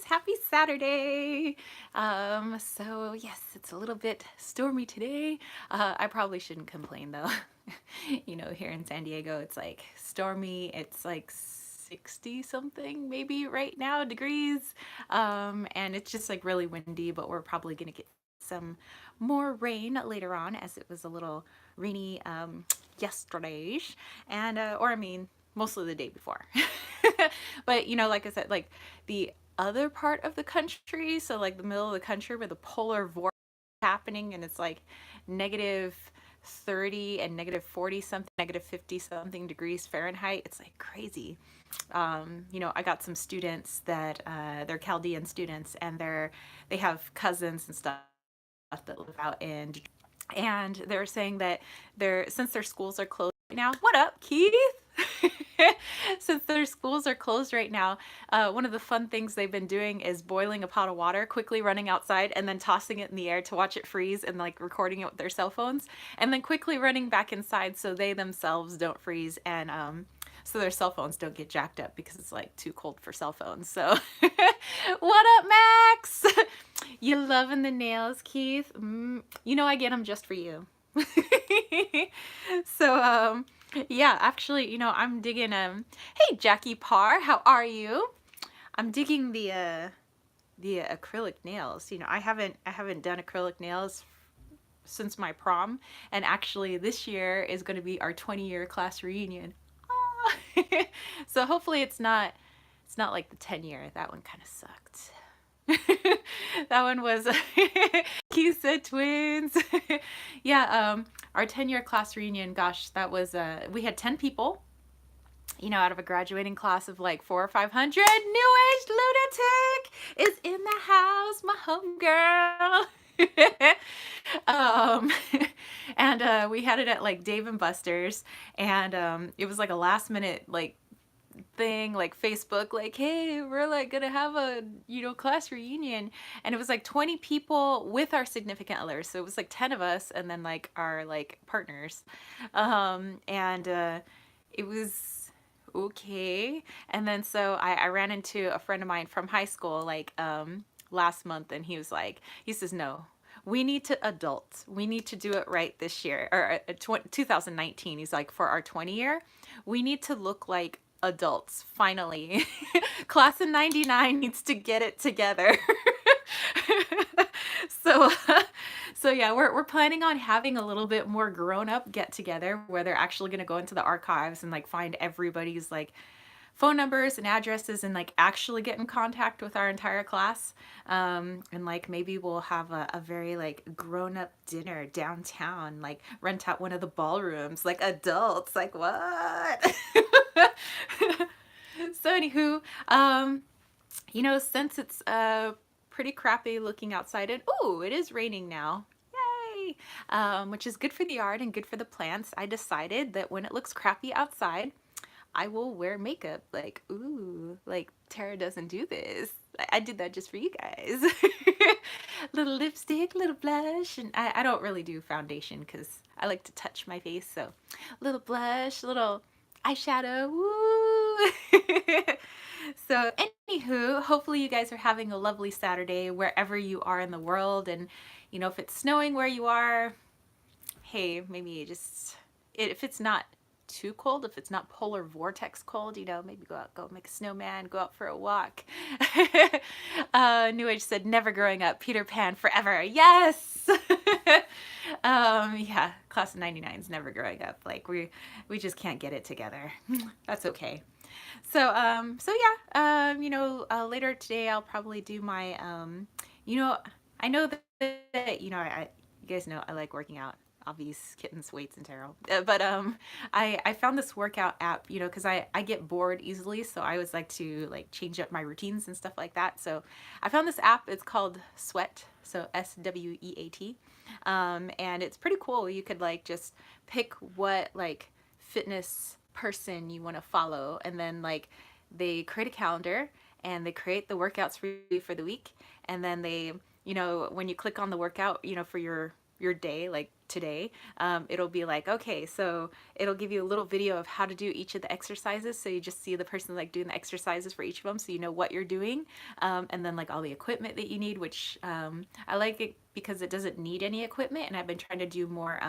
Happy Saturday. So yes, it's a little bit stormy today. I probably shouldn't complain though. Here in San Diego, it's like stormy. It's like 60 something maybe right now degrees. And it's just like really windy, but we're probably gonna get some more rain later on as it was a little rainy yesterday. And or I mean mostly the day before. But like I said, like the other part of the country, so like the middle of the country where the polar vortex is happening and it's like negative 30 and negative 40 something, negative 50 something degrees Fahrenheit. It's like crazy. I got some students that they're Chaldean students, and they have cousins and stuff that live out in, and they're saying that since their schools are closed right now. What up, Keith? Since their schools are closed right now, one of the fun things they've been doing is boiling a pot of water, quickly running outside, and then tossing it in the air to watch it freeze and like recording it with their cell phones, and then quickly running back inside so they themselves don't freeze, and so their cell phones don't get jacked up because it's like too cold for cell phones. So, what up, Max? You loving the nails, Keith? I get them just for you. So, yeah, actually, I'm digging, hey, Jackie Parr, how are you? I'm digging the acrylic nails. I haven't done acrylic nails since my prom, and actually this year is going to be our 20-year class reunion. Ah. So hopefully it's not like the 10-year. That one kind of sucked. That one was he said twins. Yeah, our 10-year class reunion, gosh, that was we had 10 people, out of a graduating class of like 400 or 500. New Age Lunatic is in the house, my homegirl. um and we had it at like Dave and Buster's, and it was like a last minute like thing, like Facebook, like, hey, we're like gonna have a class reunion, and it was like 20 people with our significant others, so it was like 10 of us and then like our like partners, and it was okay. And then so I ran into a friend of mine from high school like last month, and he says, no, we need to adult. We need to do it right this year, or 2019. He's like, for our 20 year, we need to look like adults finally. Class of 99 needs to get it together. so so yeah, we're planning on having a little bit more grown up get together where they're actually going to go into the archives and like find everybody's like phone numbers and addresses, and like actually get in contact with our entire class, and like maybe we'll have a very like grown-up dinner downtown, like rent out one of the ballrooms like adults, like what. So anywho, since it's pretty crappy looking outside, and oh, it is raining now, yay, which is good for the yard and good for the plants, I decided that when it looks crappy outside, I will wear makeup. Like, ooh, like Tara doesn't do this. I did that just for you guys. Little lipstick, little blush, and I don't really do foundation because I like to touch my face. So, little blush, little eyeshadow. Woo! So, anywho, hopefully you guys are having a lovely Saturday wherever you are in the world. And, if it's snowing where you are, hey, maybe just, if it's not too cold, if it's not polar vortex cold, maybe go out, go make a snowman, go out for a walk. New Age said, never growing up, Peter Pan forever. Yes. Yeah, class of 99 is never growing up. Like we just can't get it together. That's okay. So yeah, later today I'll probably do my I know that you guys know I like working out, obvious kittens, weights, and tarot. But I found this workout app, because I get bored easily, so I always like to like change up my routines and stuff like that. So I found this app. It's called Sweat, so SWEAT, and it's pretty cool. You could like just pick what like fitness person you want to follow, and then like they create a calendar and they create the workouts for you for the week, and then they when you click on the workout for your your day, like today, it'll be like, okay, so it'll give you a little video of how to do each of the exercises. So you just see the person like doing the exercises for each of them, so you know what you're doing, and then like all the equipment that you need, which I like it because it doesn't need any equipment, and I've been trying to do more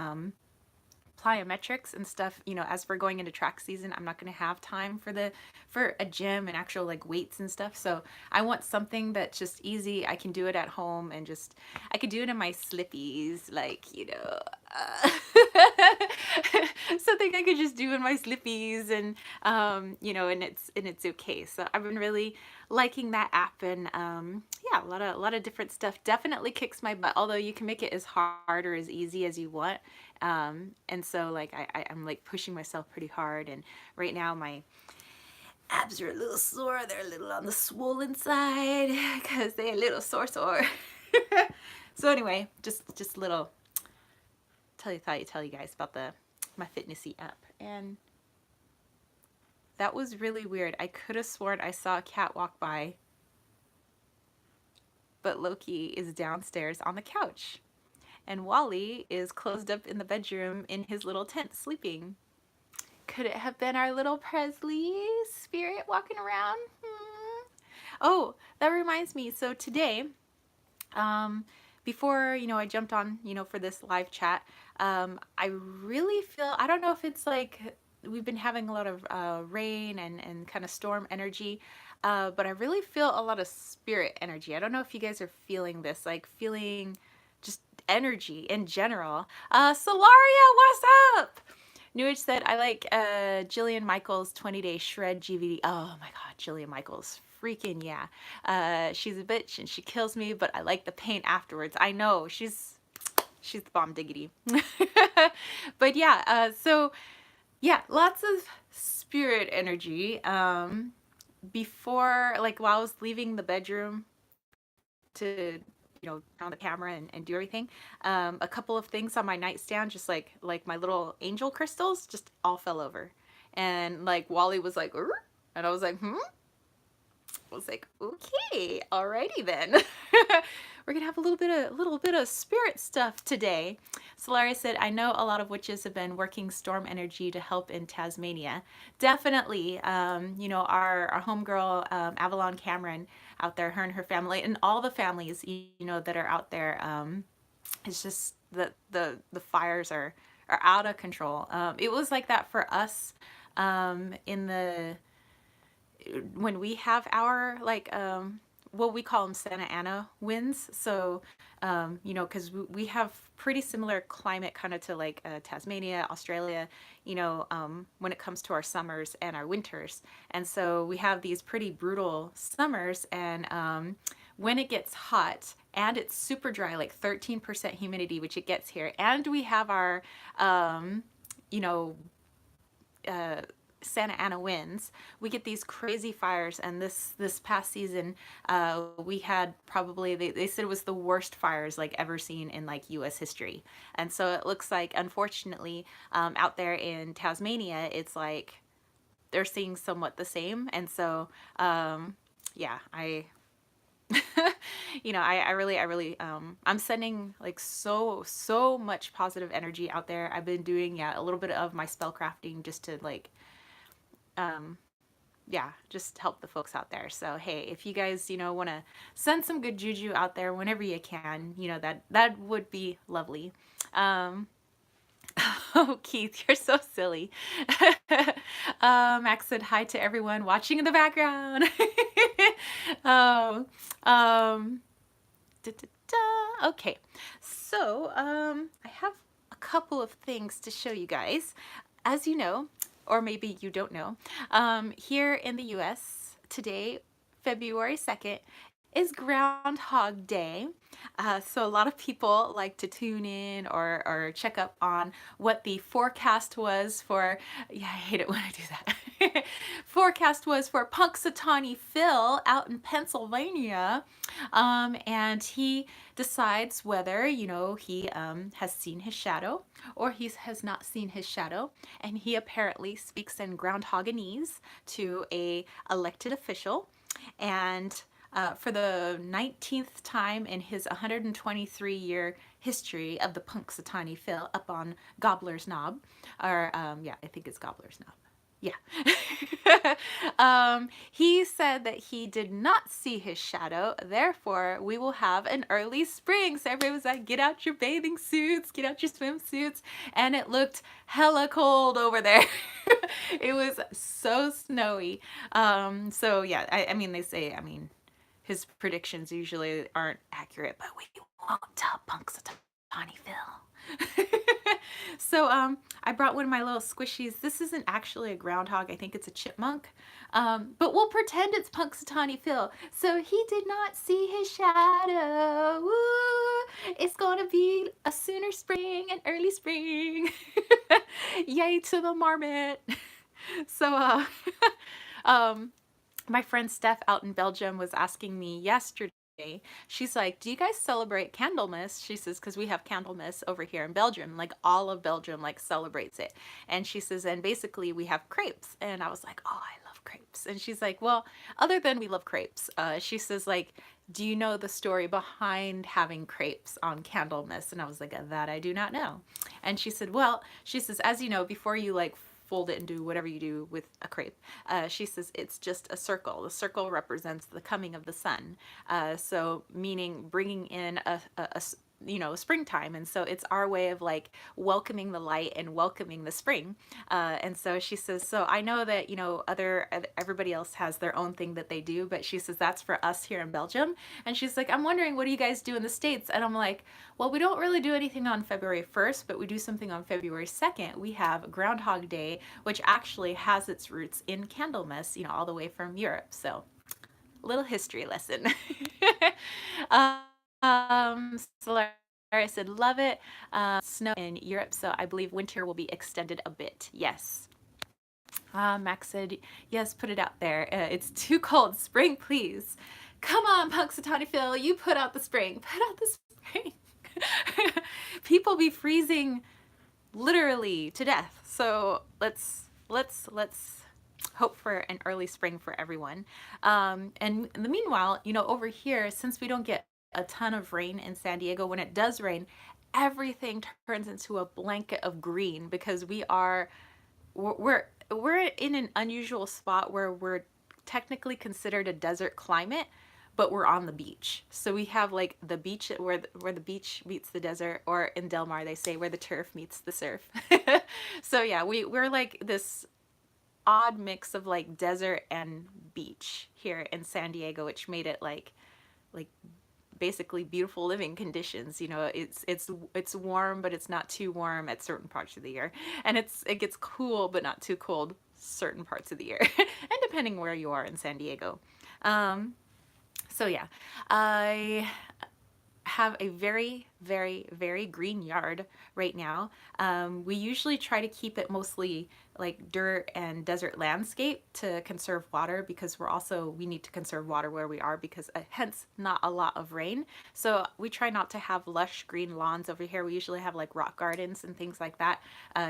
plyometrics and stuff, you know, as we're going into track season. I'm not going to have time for a gym and actual like weights and stuff, so I want something that's just easy. I can do it at home, and just I could do it in my slippies, like, you know, something I could just do in my slippies, and you know, and it's okay. So I've been really liking that app, and yeah, a lot of different stuff. Definitely kicks my butt, although you can make it as hard or as easy as you want. And so like I'm like pushing myself pretty hard, and right now my abs are a little sore. They're a little on the swollen side because they're a little sore. So anyway, just little tell you guys about the my Fitnessy app. And that was really weird. I could have sworn I saw a cat walk by, but Loki is downstairs on the couch, and Wally is closed up in the bedroom in his little tent sleeping. Could it have been our little Presley spirit walking around? Oh, that reminds me. So today, before, you know, I jumped on, you know, for this live chat, I really feel, I don't know if it's like we've been having a lot of rain and kind of storm energy, but I really feel a lot of spirit energy. I don't know if you guys are feeling this, like feeling just energy in general. Solaria, what's up? Newage said, I like Jillian Michaels' 20-day shred GVD. Oh my God, Jillian Michaels. Freaking yeah. She's a bitch and she kills me, but I like the pain afterwards. I know, she's the bomb diggity. But yeah, so yeah, lots of spirit energy. Before, like while I was leaving the bedroom to, you know, on the camera and do everything, a couple of things on my nightstand, just like my little angel crystals, just all fell over. And like Wally was like, "Urgh," and I was like, I was like, okay, alrighty then. We're gonna have a little bit of spirit stuff today. Solaria said, I know a lot of witches have been working storm energy to help in Tasmania. Definitely, you know, our homegirl, Avalon Cameron out there, her and her family, and all the families, you know, that are out there. It's just the fires are out of control. It was like that for us in the when we have our like well, we call them Santa Ana winds. So you know, because we have pretty similar climate kind of to like Tasmania, Australia, you know, when it comes to our summers and our winters. And so we have these pretty brutal summers, and when it gets hot and it's super dry, like 13% humidity, which it gets here, and we have our you know, Santa Ana winds, we get these crazy fires. And this past season, we had probably, they said it was the worst fires like ever seen in like US history. And so it looks like, unfortunately, out there in Tasmania, it's like they're seeing somewhat the same. And so yeah, you know, I really I'm sending like so much positive energy out there. I've been doing, yeah, a little bit of my spell crafting just to like yeah, just help the folks out there. So hey, if you guys, you know, want to send some good juju out there whenever you can, you know, that would be lovely. Oh, Keith, you're so silly. Max said hi to everyone watching in the background. Oh, da, da, da. Okay, so I have a couple of things to show you guys. As you know, or maybe you don't know, here in the US today, February 2nd, is Groundhog Day. So a lot of people like to tune in or check up on what the forecast was for, yeah, I hate it when I do that. Forecast was for Punxsutawney Phil out in Pennsylvania. And he decides whether, you know, he has seen his shadow or he has not seen his shadow. And he apparently speaks in Groundhoganese to a elected official. And for the 19th time in his 123-year history of the Punxsutawney Phil up on Gobbler's Knob, or yeah, I think it's Gobbler's Knob. Yeah. He said that he did not see his shadow, therefore we will have an early spring. So everybody was like, get out your bathing suits, get out your swimsuits, and it looked hella cold over there. It was so snowy. So yeah, I mean, they say, I mean, his predictions usually aren't accurate, but we won't tell Punxsutawney Phil. So I brought one of my little squishies. This isn't actually a groundhog. I think it's a chipmunk. But we'll pretend it's Punxsutawney Phil. So he did not see his shadow. Woo! It's gonna be a sooner spring, an early spring. Yay to the marmot. So um, my friend Steph out in Belgium was asking me yesterday. She's like, do you guys celebrate Candlemas? She says, because we have Candlemas over here in Belgium. Like all of Belgium like celebrates it. And she says, and basically we have crepes. And I was like, oh, I love crepes. And she's like, well, other than we love crepes, she says like, do you know the story behind having crepes on Candlemas? And I was like, that I do not know. And she said, well, she says, as you know, before you like fold it and do whatever you do with a crepe. She says it's just a circle. The circle represents the coming of the sun. So meaning bringing in a you know, springtime. And so it's our way of like welcoming the light and welcoming the spring. And so she says, so I know that, you know, everybody else has their own thing that they do, but she says, that's for us here in Belgium. And she's like, I'm wondering, what do you guys do in the States? And I'm like, well, we don't really do anything on February 1st, but we do something on February 2nd. We have Groundhog Day, which actually has its roots in Candlemas, you know, all the way from Europe. So little history lesson. Solaris said, love it. Snow in Europe, so I believe winter will be extended a bit. Yes. Max said, yes, put it out there. It's too cold. Spring, please. Come on, Punxsutawney Phil, you put out the spring. Put out the spring. People be freezing literally to death. So let's hope for an early spring for everyone. And in the meanwhile, you know, over here, since we don't get a ton of rain in San Diego, when it does rain, everything turns into a blanket of green because we're in an unusual spot where we're technically considered a desert climate, but we're on the beach. So we have like the beach where the beach meets the desert, or in Del Mar they say where the turf meets the surf. So yeah, we're like this odd mix of like desert and beach here in San Diego, which made it like basically beautiful living conditions. You know, it's warm, but it's not too warm at certain parts of the year, and it gets cool but not too cold certain parts of the year, and depending where you are in San Diego. So yeah, I have a very, very, very green yard right now. We usually try to keep it mostly like dirt and desert landscape to conserve water, because we need to conserve water where we are, because hence not a lot of rain. So we try not to have lush green lawns over here. We usually have like rock gardens and things like that,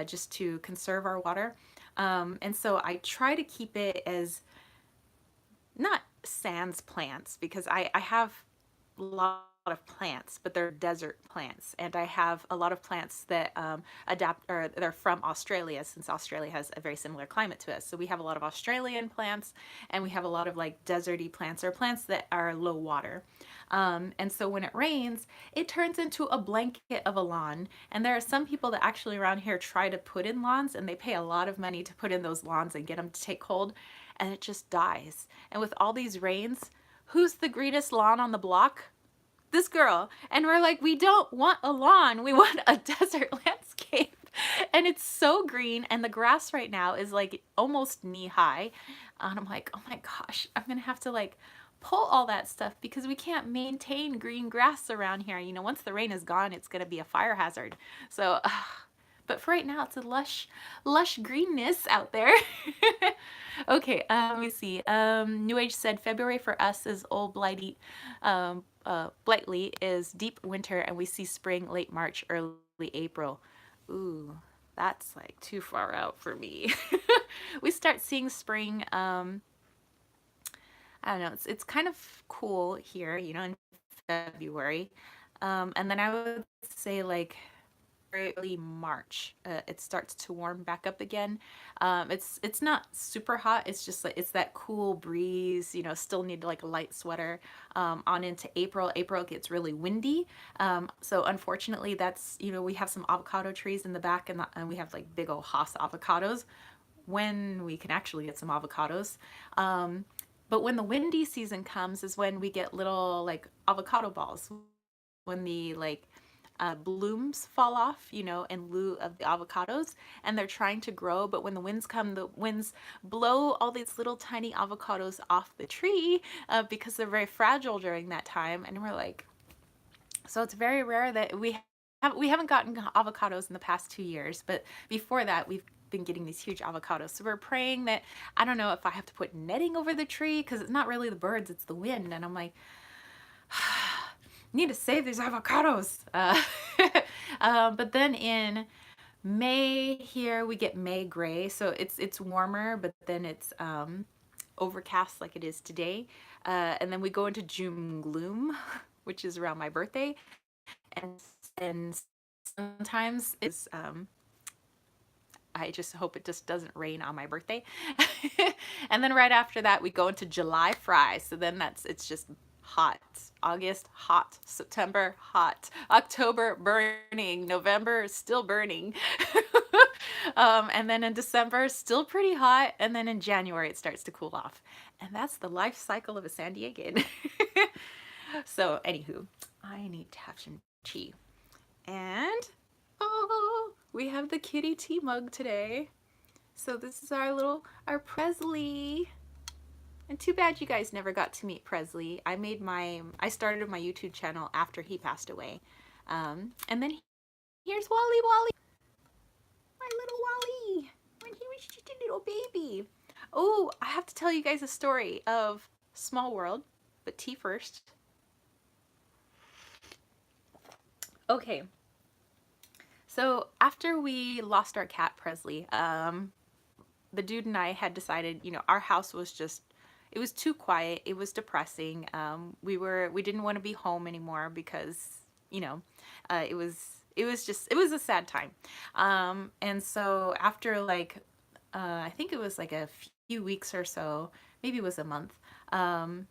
just to conserve our water. And so I try to keep it as not sans plants, because I have a lot of plants, but they're desert plants, and I have a lot of plants that they're from Australia, since Australia has a very similar climate to us. So we have a lot of Australian plants, and we have a lot of like deserty plants, or plants that are low water. And so when it rains, it turns into a blanket of a lawn. And there are some people that actually around here try to put in lawns, and they pay a lot of money to put in those lawns and get them to take hold, and it just dies. And with all these rains, who's the greenest lawn on the block? This girl. And we're like, we don't want a lawn, we want a desert landscape. And it's so green, and the grass right now is like almost knee high. And I'm like, oh my gosh, I'm gonna have to like pull all that stuff, because we can't maintain green grass around here. You know, once the rain is gone, it's gonna be a fire hazard. So but for right now, it's a lush greenness out there. Okay, let me see. New Age said February for us is old blighty. Blightly is deep winter, and we see spring late March, early April. Ooh, that's like too far out for me. We start seeing spring. I don't know. It's kind of cool here, you know, in February. And then I would say like early March, it starts to warm back up again. It's not super hot. It's just like it's that cool breeze. You know, still need like a light sweater. On into April. April gets really windy. So unfortunately, that's we have some avocado trees in the back, and we have like big old Haas avocados. When we can actually get some avocados. But when the windy season comes, is when we get little like avocado balls when the blooms fall off, in lieu of the avocados, and they're trying to grow. But when the winds come, the winds blow all these little tiny avocados off the tree because they're very fragile during that time. And we're like, so it's very rare that we haven't gotten avocados in the past 2 years, but before that we've been getting these huge avocados. So we're praying that I don't know if I have to put netting over the tree because it's not really the birds, it's the wind. And I'm like, need to save these avocados. But then in May here we get May gray, so it's warmer, but then it's overcast like it is today. And then we go into June gloom, which is around my birthday, and sometimes it's I just hope it just doesn't rain on my birthday. And then right after that we go into July fry. So then it's just hot. August hot, September hot, October burning, November still burning. And then in December still pretty hot, and then in January it starts to cool off. And that's the life cycle of a San Diegan. So anywho, I need to have some tea. And oh, we have the kitty tea mug today. So this is our Presley. And too bad you guys never got to meet Presley. I started my YouTube channel after he passed away. And then here's Wally, my little Wally, when he was just a little baby. Oh, I have to tell you guys a story of Small World, but tea first. Okay, so after we lost our cat Presley, the dude and I had decided, our house was just, it was too quiet. It was depressing. We didn't want to be home anymore because, it was a sad time. And so after I think it was like a few weeks or so, maybe it was a month.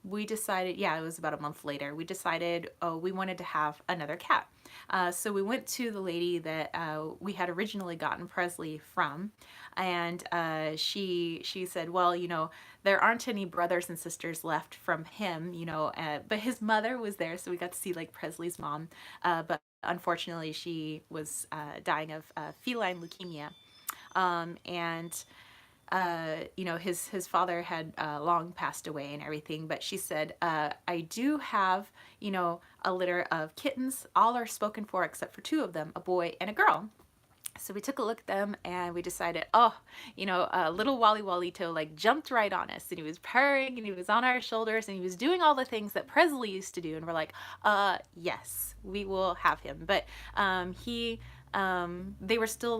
We decided, yeah, it was about a month later, we decided, we wanted to have another cat. So we went to the lady that we had originally gotten Presley from, and she said, well, there aren't any brothers and sisters left from him, but his mother was there, so we got to see like Presley's mom, but unfortunately she was dying of feline leukemia, and his father had long passed away and everything, but she said, I do have, a litter of kittens. All are spoken for except for two of them, a boy and a girl. So we took a look at them and we decided, little Wally Wallito jumped right on us, and he was purring and he was on our shoulders and he was doing all the things that Presley used to do. And we're like, yes, we will have him. But they were still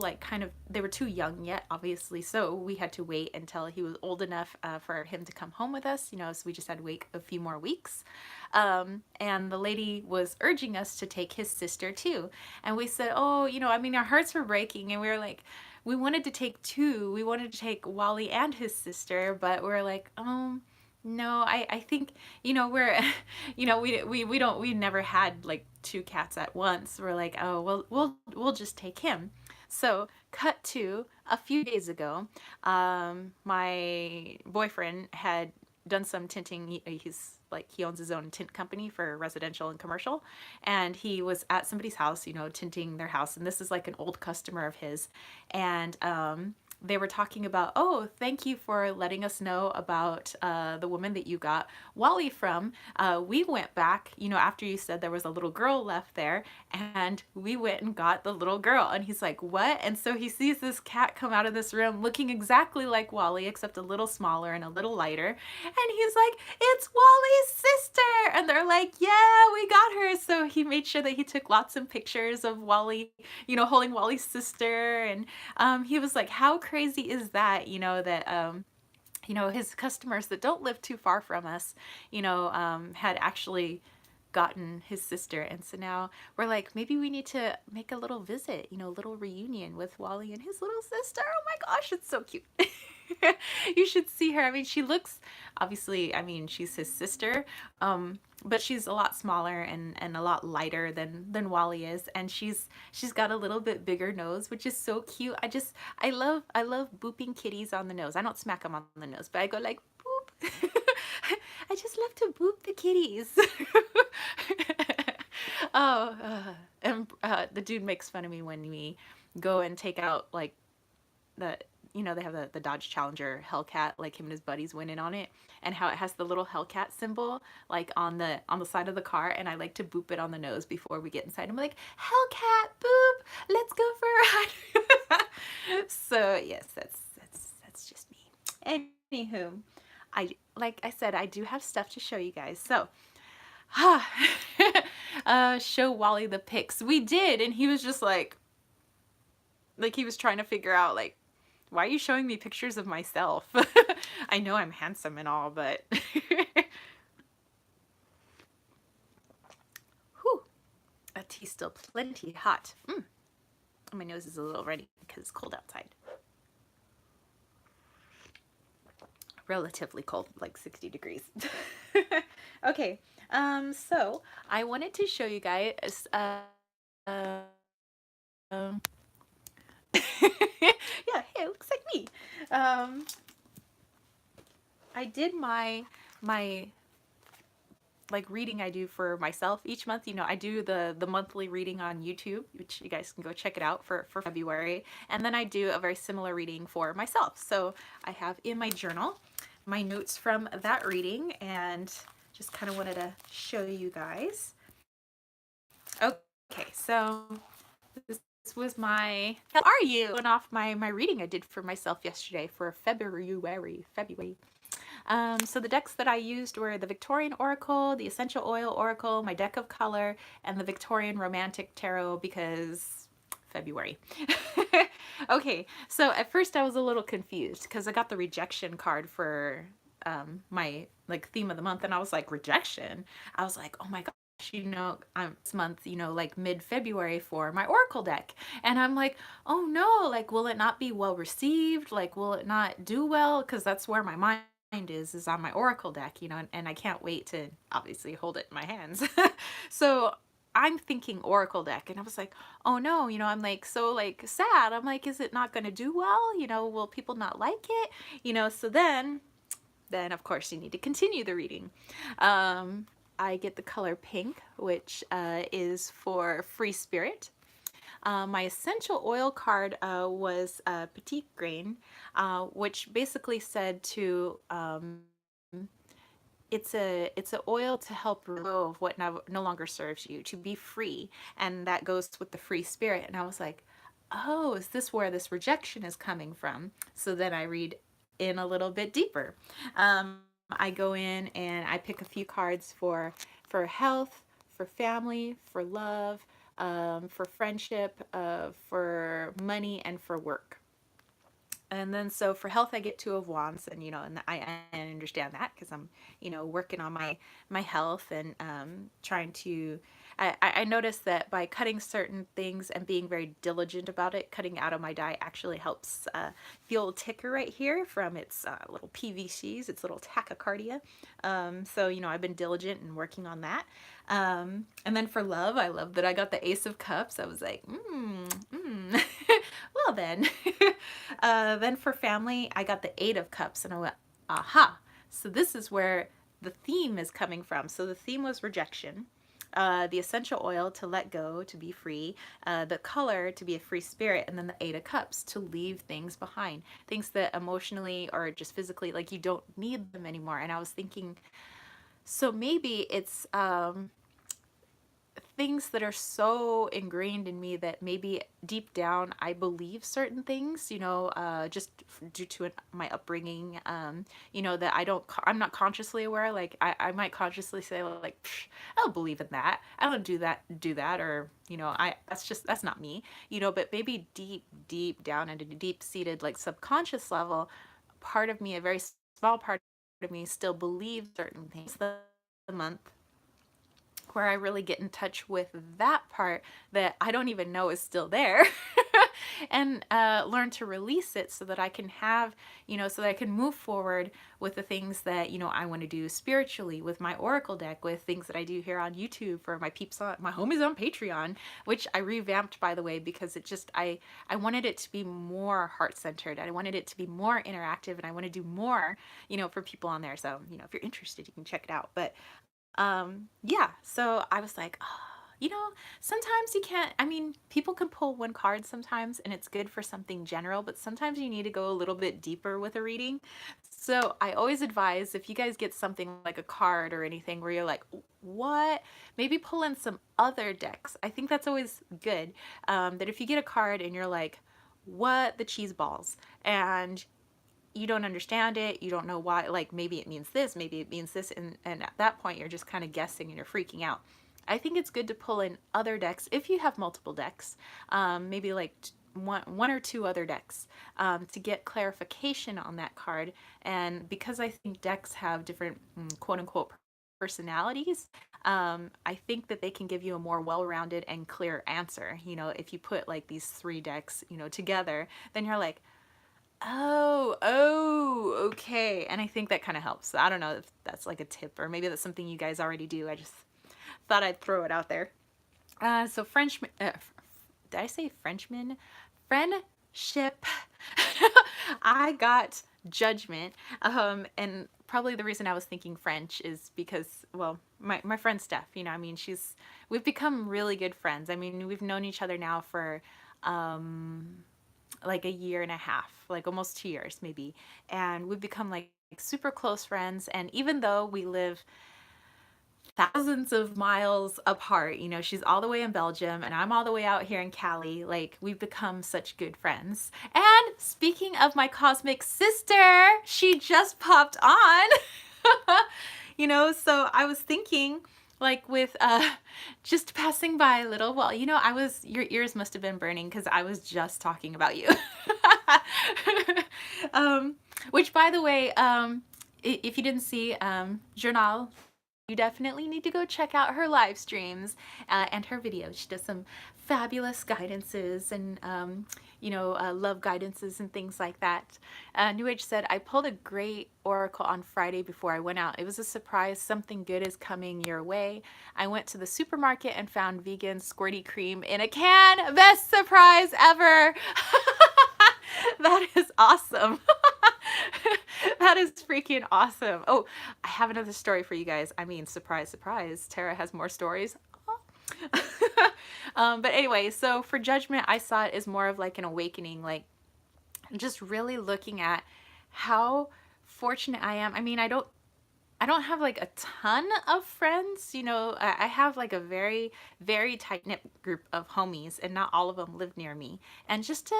they were too young yet, obviously, so we had to wait until he was old enough for him to come home with us, so we just had to wait a few more weeks. And the lady was urging us to take his sister too. And we said, our hearts were breaking, and we were like, we wanted to take two. We wanted to take Wally and his sister, but we're like, no, I think, we're, we never had two cats at once. We're like, oh, well, we'll just take him. So cut to a few days ago, my boyfriend had done some tinting. He owns his own tint company for residential and commercial, and he was at somebody's house, tinting their house. And this is like an old customer of his. And, they were talking about, oh, thank you for letting us know about the woman that you got Wally from. We went back, after you said there was a little girl left there, and we went and got the little girl. And he's like, what? And so he sees this cat come out of this room looking exactly like Wally, except a little smaller and a little lighter. And he's like, it's Wally's sister. And they're like, yeah, we got her. So he made sure that he took lots of pictures of Wally, holding Wally's sister. And he was like, how crazy is that, that his customers that don't live too far from us, had actually gotten his sister. And so now we're like, maybe we need to make a little visit, you know, a little reunion with Wally and his little sister. Oh my gosh, it's so cute. You should see her. I mean, she looks, obviously, I mean, she's his sister, but she's a lot smaller and a lot lighter than Wally is, and she's got a little bit bigger nose, which is so cute. I love booping kitties on the nose. I don't smack them on the nose, but I go like boop. I just love to boop the kitties. Oh, and the dude makes fun of me when we go and take out like the, you know, they have the Dodge Challenger Hellcat, like him and his buddies went in on it, and how it has the little Hellcat symbol like on the side of the car, and I like to boop it on the nose before we get inside. I'm like, Hellcat, boop, let's go for a ride. So yes, that's just me. Anywho, like I said, I do have stuff to show you guys. So show Wally the pics. We did, and he was just like he was trying to figure out like, why are you showing me pictures of myself? I know I'm handsome and all, but whew, that tea's still plenty hot. My nose is a little runny because it's cold outside. Relatively cold, like 60 degrees. Okay, so I wanted to show you guys um, yeah, hey, it looks like me. I did my like reading I do for myself each month. You know, I do the monthly reading on YouTube, which you guys can go check it out for February. And then I do a very similar reading for myself. So I have in my journal my notes from that reading, and just kind of wanted to show you guys. Okay, so this was my, how are you? Going off my reading I did for myself yesterday for February. So the decks that I used were the Victorian Oracle, the Essential Oil Oracle, my deck of color, and the Victorian Romantic Tarot, because February. Okay, so at first I was a little confused because I got the rejection card for my like theme of the month, and I was like, rejection? I was like, oh my gosh, you know, I'm this month, you know, like mid-February for my Oracle deck. And I'm like, oh no, like, will it not be well received? Like, will it not do well? Because that's where my mind is on my Oracle deck, you know, and I can't wait to obviously hold it in my hands. So I'm thinking Oracle deck, and I was like, oh no, you know, I'm like so like sad. I'm like, is it not going to do well? You know, will people not like it? You know, so then of course you need to continue the reading. I get the color pink, which is for free spirit. My essential oil card was Petite Grain, which basically said to it's a oil to help remove what no longer serves you, to be free, and that goes with the free spirit. And I was like, oh, is this where this rejection is coming from? So then I read in a little bit deeper. I go in and I pick a few cards for health, for family, for love, for friendship, for money, and for work. And then so for health, I get Two of Wands, and you know, and I understand that because I'm, you know, working on my health, and trying to. I noticed that by cutting certain things and being very diligent about it, cutting out of my diet actually helps fuel ticker right here from its little PVCs, its little tachycardia. So you know, I've been diligent and working on that. And then for love, I love that I got the Ace of Cups. I was like, well then. Then for family, I got the Eight of Cups, and I went, aha. So this is where the theme is coming from. So the theme was rejection. The essential oil, to let go, to be free, the color, to be a free spirit, and then the Eight of Cups, to leave things behind, things that emotionally or just physically, like, you don't need them anymore. And I was thinking, so maybe it's things that are so ingrained in me that maybe deep down I believe certain things, you know, just due to my upbringing, you know, that I'm not consciously aware. Like I might consciously say like, I don't believe in that. I don't do that, or, you know, that's not me, you know, but maybe deep down at a deep seated, like subconscious level, part of me, a very small part of me still believes certain things. The month where I really get in touch with that part that I don't even know is still there. And learn to release it so that I can have, so that I can move forward with the things that, I want to do spiritually with my Oracle deck, with things that I do here on YouTube for my peeps on my homies on Patreon, which I revamped, by the way, because I wanted it to be more heart-centered. I wanted it to be more interactive, and I want to do more, for people on there. So, if you're interested, you can check it out. But yeah, so I was like, oh, sometimes you can't, I mean, people can pull one card sometimes and it's good for something general, but sometimes you need to go a little bit deeper with a reading. So I always advise, if you guys get something like a card or anything where you're like, what? Maybe pull in some other decks. I think that's always good. That if you get a card and you're like, what the cheese balls? And you don't understand it, you don't know why, like maybe it means this, maybe it means this, and at that point you're just kind of guessing and you're freaking out. I think it's good to pull in other decks if you have multiple decks, maybe like one or two other decks, to get clarification on that card. And because I think decks have different quote unquote personalities, I think that they can give you a more well-rounded and clear answer. If you put like these three decks, together, then you're like, oh, okay. And I think that kind of helps. I don't know if that's like a tip, or maybe that's something you guys already do. I just thought I'd throw it out there. So Frenchman, did I say Frenchman? Friendship. I got Judgment. And probably the reason I was thinking French is because, well, my friend Steph, I mean, we've become really good friends. I mean, we've known each other now for, like a year and a half, like almost 2 years maybe. And we've become like super close friends. And even though we live thousands of miles apart, she's all the way in Belgium and I'm all the way out here in Cali, like we've become such good friends. And speaking of my cosmic sister, she just popped on. So I was thinking, like, with just passing by a little, well, your ears must have been burning because I was just talking about you. Which, by the way, if you didn't see, Journal, you definitely need to go check out her live streams and her videos. She does some fabulous guidances and, love guidances and things like that. New Age said, I pulled a great oracle on Friday before I went out. It was a surprise. Something good is coming your way. I went to the supermarket and found vegan squirty cream in a can. Best surprise ever. That is awesome. That is freaking awesome. Oh, I have another story for you guys. I mean, surprise, surprise. Tara has more stories. But anyway, so for Judgment, I saw it as more of like an awakening, like just really looking at how fortunate I am. I mean, I don't have like a ton of friends, I have like a very, very tight-knit group of homies, and not all of them live near me. And just to,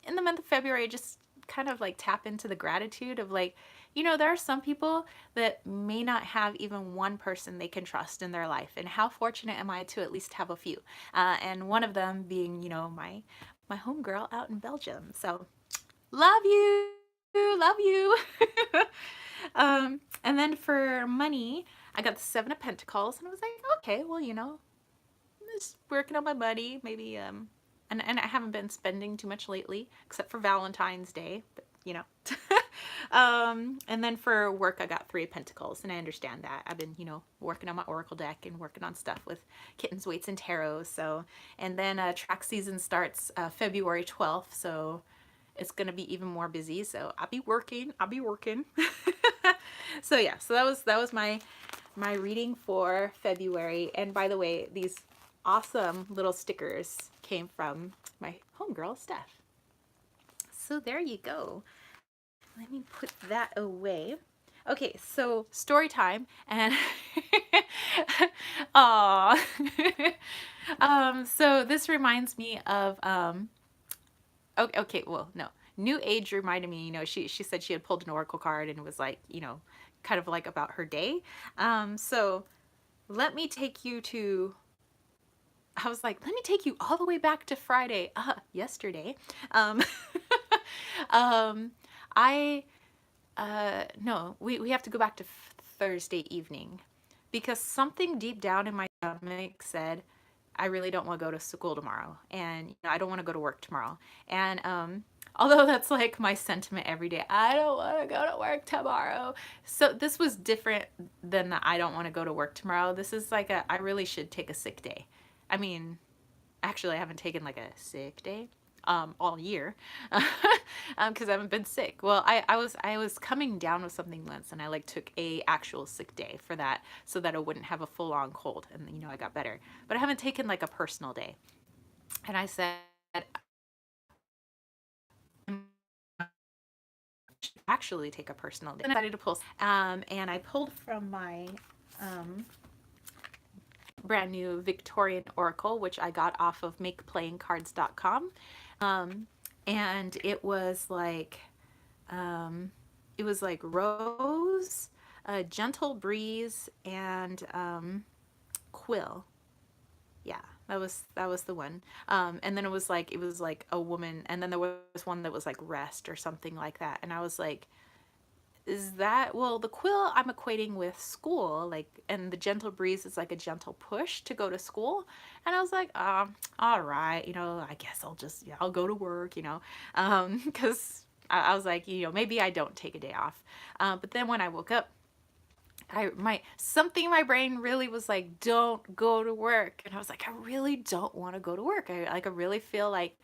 in the month of February, just kind of like tap into the gratitude of like, there are some people that may not have even one person they can trust in their life. And how fortunate am I to at least have a few? And one of them being, my homegirl out in Belgium. So love you. Love you. And then for money, I got the Seven of Pentacles, and I was like, okay, well, I'm just working on my money, maybe, and I haven't been spending too much lately, except for Valentine's Day, but, and then for work, I got Three of Pentacles, and I understand that. I've been, working on my Oracle deck and working on stuff with kittens, weights, and tarot, so, and then track season starts February 12th, so it's gonna be even more busy, so I'll be working. So yeah, so that was my reading for February. And by the way, these awesome little stickers came from my homegirl Steph. So there you go. Let me put that away. Okay, so story time. And aw. So this reminds me of okay, well, no. New Age reminded me, she said she had pulled an oracle card and it was like, kind of like about her day. So let me take you to, I was like, let me take you all the way back to Friday, yesterday. No, we have to go back to Thursday evening, because something deep down in my stomach said, I really don't want to go to school tomorrow, and I don't want to go to work tomorrow. And although that's like my sentiment every day, I don't want to go to work tomorrow. So this was different than the I don't want to go to work tomorrow. This is like a I really should take a sick day. I mean, actually, I haven't taken like a sick day all year because I haven't been sick. Well, I was coming down with something once, and I like took a actual sick day for that so that I wouldn't have a full on cold, and I got better. But I haven't taken like a personal day. And I said, actually take a personal day. And I decided to pull, and I pulled from my um, brand new Victorian Oracle, which I got off of makeplayingcards.com. Um, and um, it was like rose, a gentle breeze, and quill. Yeah, that was the one. And then it was like a woman, and then there was one that was like rest or something like that. And I was like, is that, well, the quill I'm equating with school, like, and the gentle breeze is like a gentle push to go to school. And I was like, all right, I guess yeah, I'll go to work, because I was like, maybe I don't take a day off. But then when I woke up, something in my brain really was like, don't go to work. And I was like, I really don't want to go to work. I really feel like,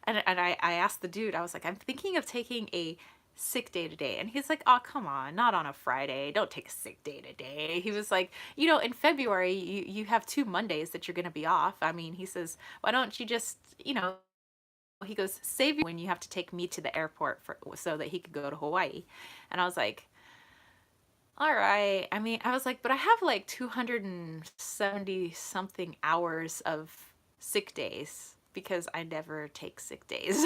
and I asked the dude, I was like, I'm thinking of taking a sick day today. And he's like, oh, come on, not on a Friday. Don't take a sick day today. He was like, in February, you have 2 Mondays that you're going to be off. I mean, he says, why don't you just, he goes, save you when you have to take me to the airport so that he could go to Hawaii. And I was like, all right. I mean, I was like, but I have like 270 something hours of sick days because I never take sick days.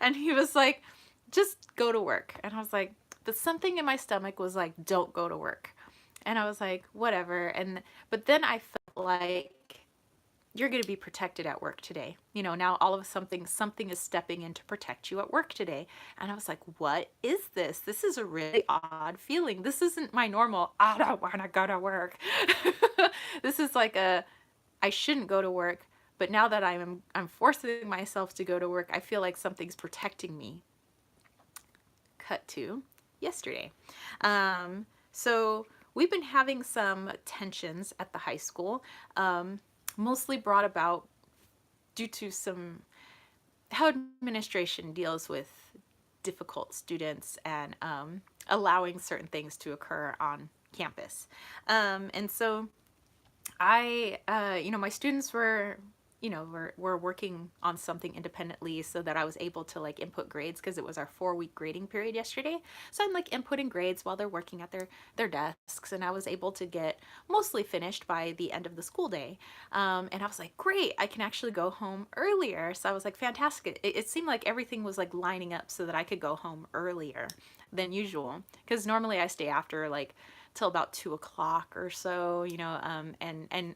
And he was like, just go to work. And I was like, but something in my stomach was like, don't go to work. And I was like, whatever. But then I felt like, you're going to be protected at work today. Now all of a sudden something is stepping in to protect you at work today. And I was like, what is this? This is a really odd feeling. This isn't my normal, I don't want to go to work. This is like I shouldn't go to work. But now that I'm forcing myself to go to work, I feel like something's protecting me. Cut to yesterday. So we've been having some tensions at the high school. Mostly brought about due to how administration deals with difficult students and allowing certain things to occur on campus. And so my students were we're working on something independently so that I was able to like input grades because it was our 4-week grading period yesterday. So I'm like inputting grades while they're working at their desks, and I was able to get mostly finished by the end of the school day. And I was like, great, I can actually go home earlier. So I was like, fantastic. It seemed like everything was like lining up so that I could go home earlier than usual, because normally I stay after like till about 2 o'clock or so, and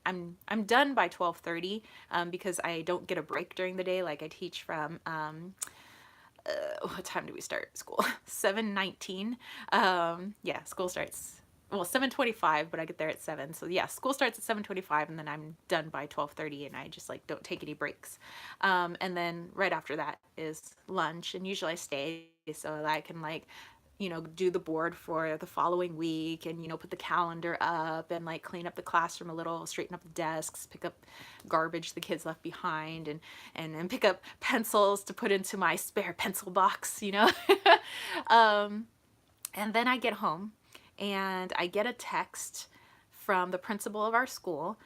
I'm done by 12:30, because I don't get a break during the day. Like I teach from what time do we start school? 7:19. Yeah, school starts, well, 7:25, but I get there at 7. So yeah, school starts at 7:25, and then I'm done by 12:30, and I just like don't take any breaks. And then right after that is lunch, and usually I stay so that I can like do the board for the following week, and put the calendar up, and like clean up the classroom a little, straighten up the desks, pick up garbage the kids left behind, and pick up pencils to put into my spare pencil box. And then I get home and I get a text from the principal of our school,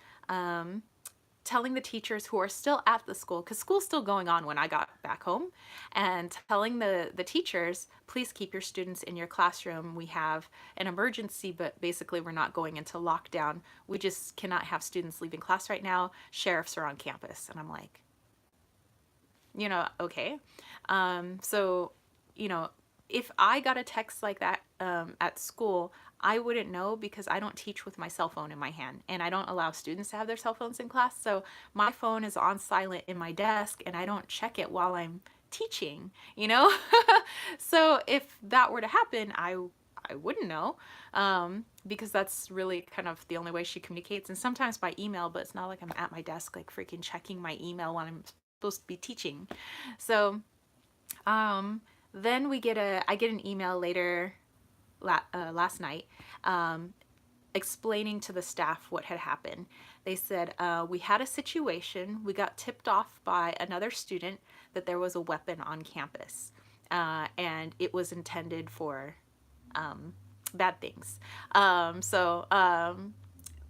telling the teachers who are still at the school, because school's still going on when I got back home, and telling the teachers, please keep your students in your classroom. We have an emergency, but basically we're not going into lockdown. We just cannot have students leaving class right now. Sheriffs are on campus. And I'm like, okay. So, if I got a text like that at school, I wouldn't know because I don't teach with my cell phone in my hand, and I don't allow students to have their cell phones in class. So my phone is on silent in my desk, and I don't check it while I'm teaching. So if that were to happen, I wouldn't know, because that's really kind of the only way she communicates. And sometimes by email, but it's not like I'm at my desk like freaking checking my email when I'm supposed to be teaching. So um, then I get an email later last night, um, explaining to the staff what had happened. They said, we had a situation. We got tipped off by another student that there was a weapon on campus, and it was intended for bad things.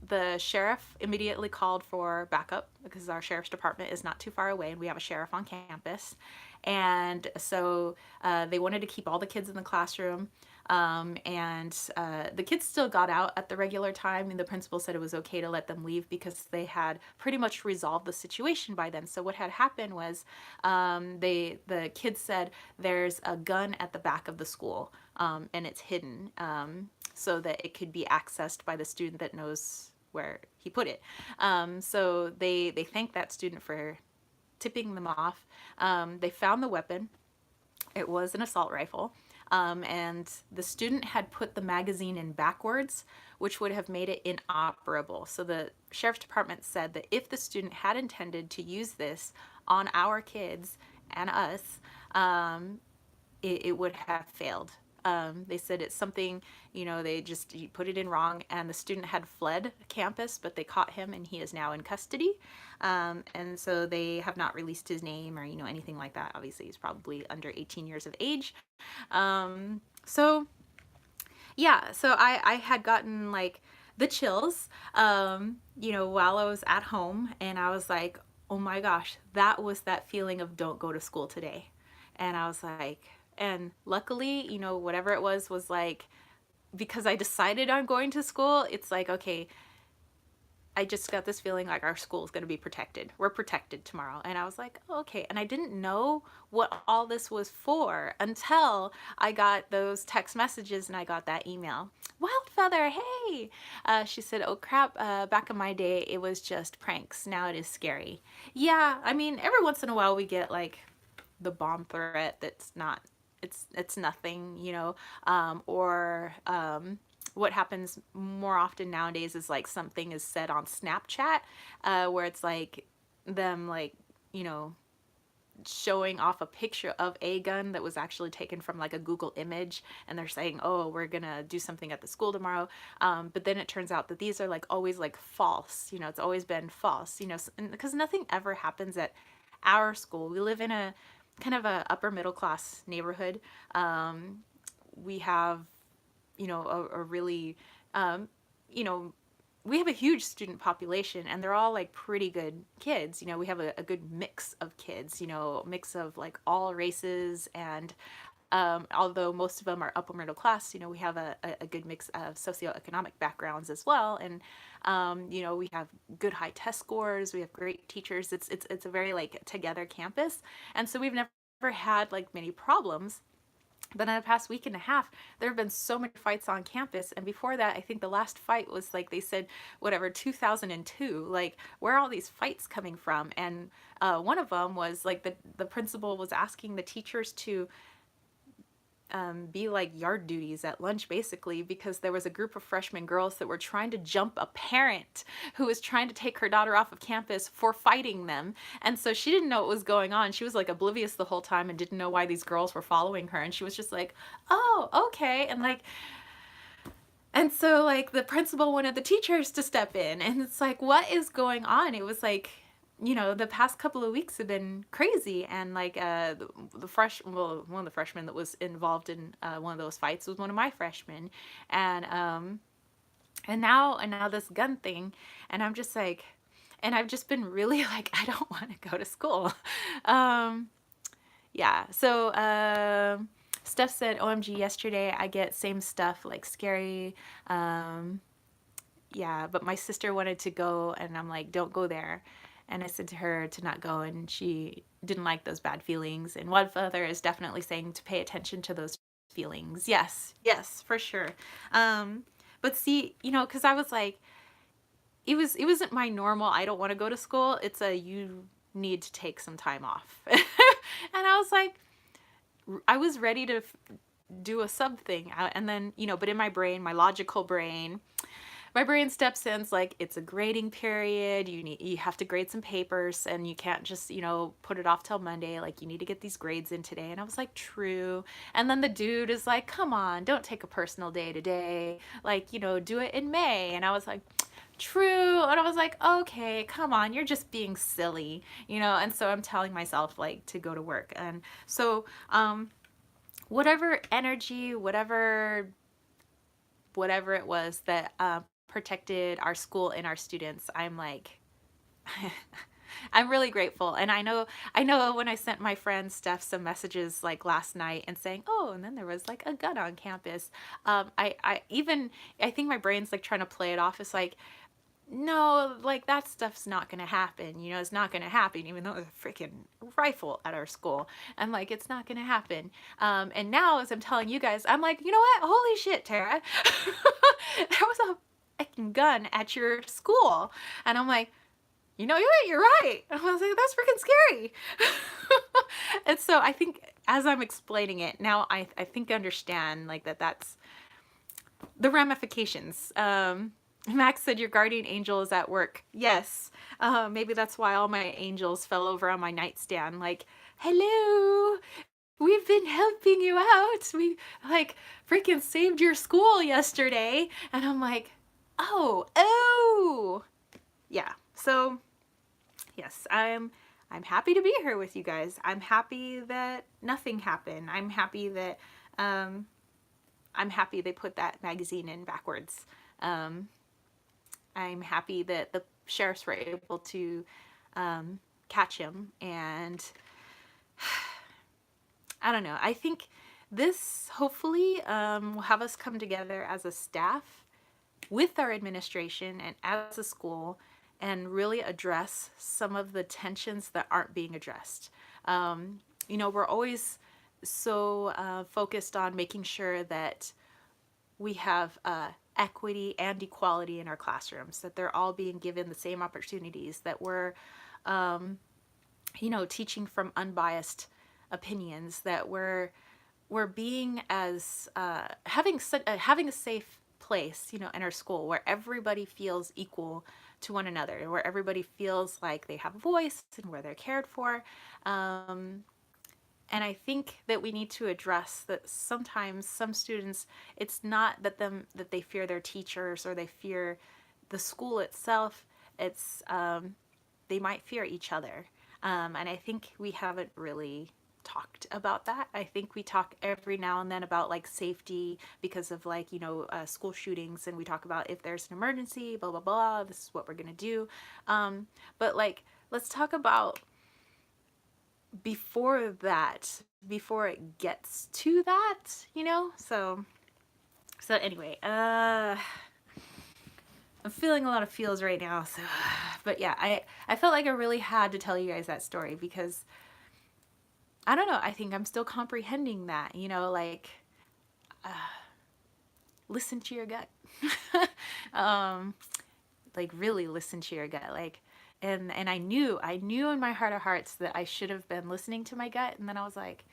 The sheriff immediately called for backup because our sheriff's department is not too far away and we have a sheriff on campus. And so they wanted to keep all the kids in the classroom. The kids still got out at the regular time, and the principal said it was okay to let them leave because they had pretty much resolved the situation by then. So what had happened was the kids said there's a gun at the back of the school, and it's hidden, so that it could be accessed by the student that knows where he put it. So they thanked that student for tipping them off. They found the weapon. It was an assault rifle. And the student had put the magazine in backwards, which would have made it inoperable. So the sheriff's department said that if the student had intended to use this on our kids and us, it would have failed. They said it's something, they just put it in wrong, and the student had fled campus, but they caught him and he is now in custody. And so they have not released his name or, anything like that. Obviously, he's probably under 18 years of age. So yeah, so I had gotten like the chills, while I was at home, and I was like, oh my gosh, that was that feeling of don't go to school today. And I was like, and luckily, whatever it was like, because I decided on going to school, it's like, okay, I just got this feeling like our school is going to be protected. We're protected tomorrow. And I was like, oh, okay. And I didn't know what all this was for until I got those text messages and I got that email. Wildfeather, hey! She said, oh crap, back in my day, it was just pranks. Now it is scary. Yeah, I mean, every once in a while we get like the bomb threat that's not, it's nothing, or what happens more often nowadays is like something is said on Snapchat, where it's like them like, showing off a picture of a gun that was actually taken from like a Google image, and they're saying, oh, we're gonna do something at the school tomorrow, but then it turns out that these are like always like false, it's always been false, because nothing ever happens at our school. We live in a kind of a upper middle class neighborhood. We have a really, we have a huge student population, and they're all like pretty good kids. We have a good mix of kids, mix of like all races, and although most of them are upper middle class, we have a good mix of socioeconomic backgrounds as well. And, we have good high test scores. We have great teachers. It's a very like together campus. And so we've never had like many problems. But in the past week and a half, there have been so many fights on campus. And before that, I think the last fight was like, they said, whatever, 2002. Like, where are all these fights coming from? And one of them was like the principal was asking the teachers to be like yard duties at lunch, basically, because there was a group of freshman girls that were trying to jump a parent who was trying to take her daughter off of campus for fighting them. And so she didn't know what was going on. She was like oblivious the whole time and didn't know why these girls were following her. And she was just like, oh, okay. And so like the principal wanted the teachers to step in, and it's like, what is going on? It was like, the past couple of weeks have been crazy, and like one of the freshmen that was involved in one of those fights was one of my freshmen, and now this gun thing, and I'm just like, and I've just been really like, I don't want to go to school. Yeah, so Steph said, OMG, yesterday I get same stuff, like scary. Yeah, but my sister wanted to go, and I'm like, don't go there. And I said to her to not go, and she didn't like those bad feelings. And Wildfeather is definitely saying to pay attention to those feelings. Yes, yes, for sure. But see, because I was like, it wasn't my normal, I don't want to go to school. It's a, you need to take some time off. And I was like, I was ready to do a sub thing out, and then, but in my brain, my logical brain, my brain steps in. It's like, it's a grading period. You have to grade some papers, and you can't just, put it off till Monday. Like, you need to get these grades in today. And I was like, true. And then the dude is like, come on, don't take a personal day today. Like, do it in May. And I was like, true. And I was like, okay, come on, you're just being silly, And so I'm telling myself, like, to go to work. And so, whatever energy, whatever it was that protected our school and our students, I'm like, I'm really grateful. And I know when I sent my friend Steph some messages like last night and saying, oh, and then there was like a gun on campus. I think my brain's like trying to play it off. It's like, no, like that stuff's not gonna happen. It's not gonna happen, even though there's a freaking rifle at our school. I'm like, it's not gonna happen. And now, as I'm telling you guys, I'm like, you know what? Holy shit, Tara. There was a freaking gun at your school. And I'm like, you're right. And I was like, that's freaking scary. And so I think as I'm explaining it, now I think I understand like that's the ramifications. Max said your guardian angel is at work. Yes. Maybe that's why all my angels fell over on my nightstand. Like, hello, we've been helping you out. We like freaking saved your school yesterday. And I'm like, oh, yeah. So yes, I'm happy to be here with you guys. I'm happy that nothing happened. I'm happy that they put that magazine in backwards. I'm happy that the sheriffs were able to catch him. And I don't know. I think this hopefully will have us come together as a staff with our administration and as a school and really address some of the tensions that aren't being addressed. We're always so focused on making sure that we have equity and equality in our classrooms, that they're all being given the same opportunities, that we're, teaching from unbiased opinions, that we're being as having a safe place, in our school where everybody feels equal to one another, where everybody feels like they have a voice and where they're cared for. And I think that we need to address that sometimes some students, it's not that they fear their teachers or they fear the school itself. It's they might fear each other. And I think we haven't really talked about that. I think we talk every now and then about like safety because of like, school shootings, and we talk about if there's an emergency, blah, blah, blah, this is what we're going to do. But like, let's talk about before it gets to that, so anyway, I'm feeling a lot of feels right now. So, but yeah, I felt like I really had to tell you guys that story because I don't know, I think I'm still comprehending that, like, listen to your gut. Like really listen to your gut, like. And I knew in my heart of hearts that I should have been listening to my gut. And then I was like,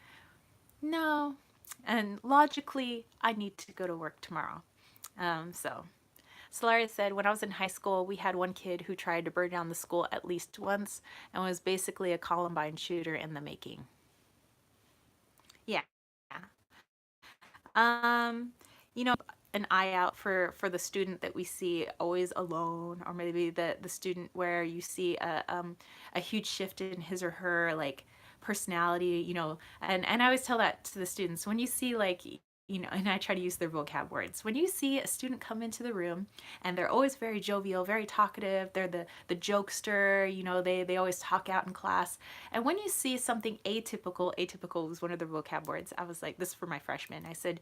no. And logically, I need to go to work tomorrow. So Solaria said, when I was in high school, we had one kid who tried to burn down the school at least once and was basically a Columbine shooter in the making. Yeah. An eye out for the student that we see always alone, or maybe the student where you see a huge shift in his or her like personality, and I always tell that to the students when you see like, and I try to use their vocab words. When you see a student come into the room and they're always very jovial, very talkative, they're the jokester, they always talk out in class. And when you see something atypical was one of the vocab words. I was like, this is for my freshmen. I said,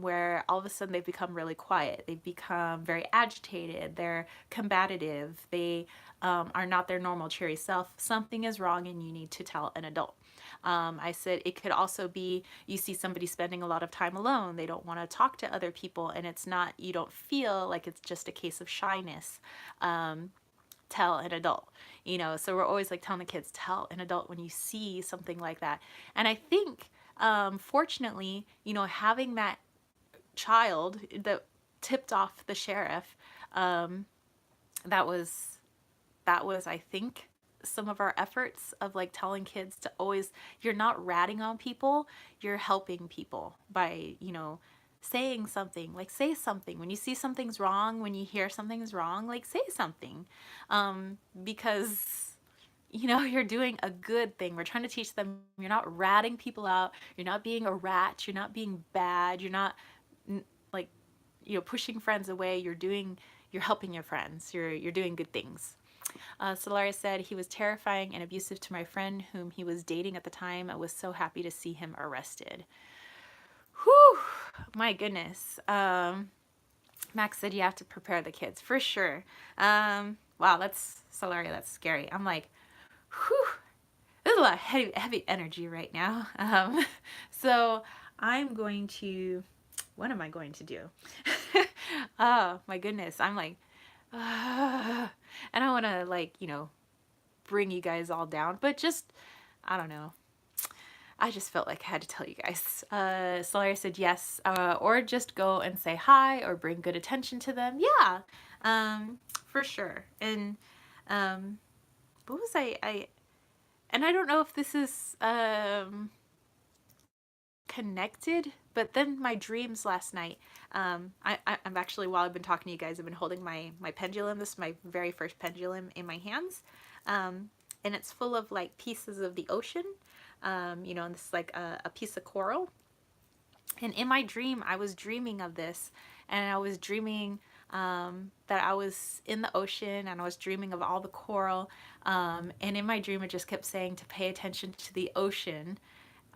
where all of a sudden they become really quiet. They become very agitated. They're combative. They are not their normal cheery self. Something is wrong and you need to tell an adult. I said it could also be you see somebody spending a lot of time alone. They don't want to talk to other people, and it's not, you don't feel like it's just a case of shyness. Tell an adult, so we're always like telling the kids, tell an adult when you see something like that. And I think Fortunately, having that child that tipped off the sheriff, um, that was I think some of our efforts of like telling kids to always, you're not ratting on people, you're helping people by, saying something. Like, say something when you see something's wrong, when you hear something's wrong, like say something, because you're doing a good thing. We're trying to teach them you're not ratting people out, you're not being a rat, you're not being bad, you're not like pushing friends away. You're helping your friends, you're doing good things. Solaris said he was terrifying and abusive to my friend whom he was dating at the time. I was so happy to see him arrested. Whew, my goodness. Max said you have to prepare the kids for sure. Wow, that's Solaria, that's scary. I'm like, whew, there's a lot of heavy energy right now. So I'm going to, what am I going to do? Oh my goodness, I'm like, and I want to like, bring you guys all down, but just, I don't know. I just felt like I had to tell you guys. Solaria said yes, or just go and say hi or bring good attention to them. Yeah, for sure. And what was and I don't know if this is connected, but then my dreams last night, I'm actually, while I've been talking to you guys, I've been holding my pendulum. This is my very first pendulum in my hands, and it's full of like pieces of the ocean, and this is like a piece of coral. And in my dream, I was dreaming of this, and I was dreaming that I was in the ocean, and I was dreaming of all the coral, and in my dream it just kept saying to pay attention to the ocean.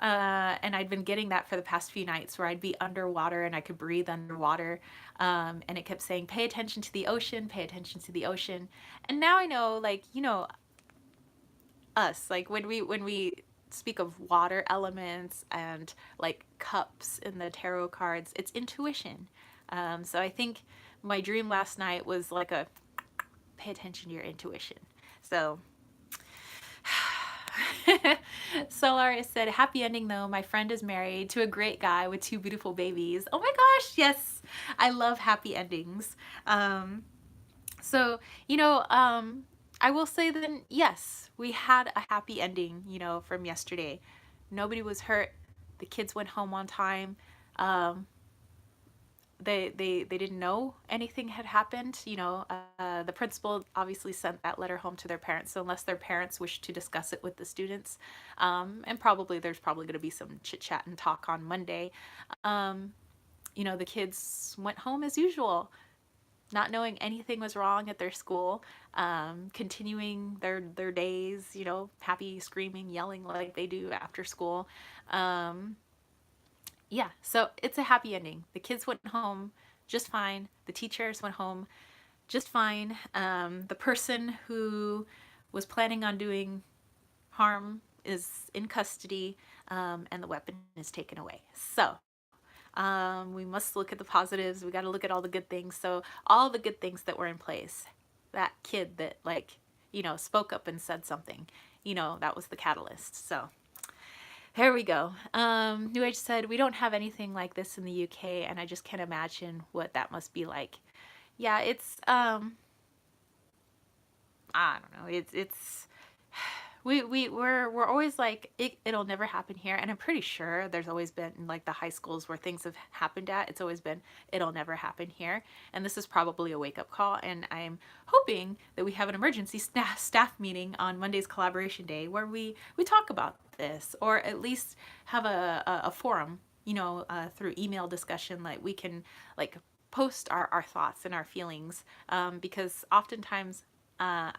And I'd been getting that for the past few nights, where I'd be underwater and I could breathe underwater. And it kept saying, pay attention to the ocean, pay attention to the ocean. And now I know, like, us, like when we speak of water elements and like cups in the tarot cards, it's intuition. So I think my dream last night was like a pay attention to your intuition. So Solaris said, happy ending though. My friend is married to a great guy with 2 beautiful babies. Oh my gosh, yes. I love happy endings. So, I will say then, yes, we had a happy ending, from yesterday. Nobody was hurt. The kids went home on time. They didn't know anything had happened. The principal obviously sent that letter home to their parents. So unless their parents wish to discuss it with the students, and there's probably going to be some chit chat and talk on Monday, the kids went home as usual, not knowing anything was wrong at their school, continuing their days, happy, screaming, yelling like they do after school. Yeah, so it's a happy ending. The kids went home just fine. The teachers went home just fine. The person who was planning on doing harm is in custody, and the weapon is taken away. So we must look at the positives. We got to look at all the good things. So all the good things that were in place, that kid that spoke up and said something, that was the catalyst. So there we go. New Age said, we don't have anything like this in the UK, and I just can't imagine what that must be like. Yeah, it's, I don't know. It's, we're always like, it'll never happen here. And I'm pretty sure there's always been, like, the high schools where things have happened at, it's always been, it'll never happen here. And this is probably a wake-up call. And I'm hoping that we have an emergency staff meeting on Monday's Collaboration Day where we talk about this, or at least have a forum, through email discussion, like we can like post our thoughts and our feelings, because oftentimes I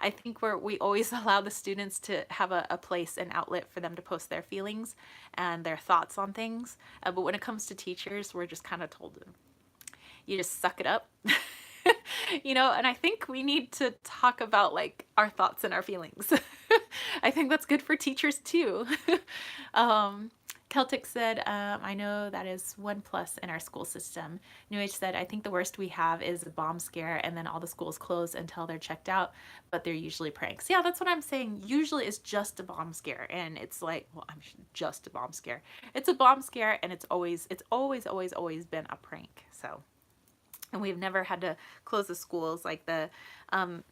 think we always allow the students to have a place, an outlet for them to post their feelings and their thoughts on things, but when it comes to teachers, we're just kind of told them, you just suck it up. And I think we need to talk about like our thoughts and our feelings. I think that's good for teachers too. Celtic said, I know that is one plus in our school system. New Age said, I think the worst we have is a bomb scare and then all the schools close until they're checked out, but they're usually pranks. Yeah, that's what I'm saying. Usually it's just a bomb scare. And it's like, well, I'm just a bomb scare. It's a bomb scare and it's always been a prank. So, and we've never had to close the schools. Like um,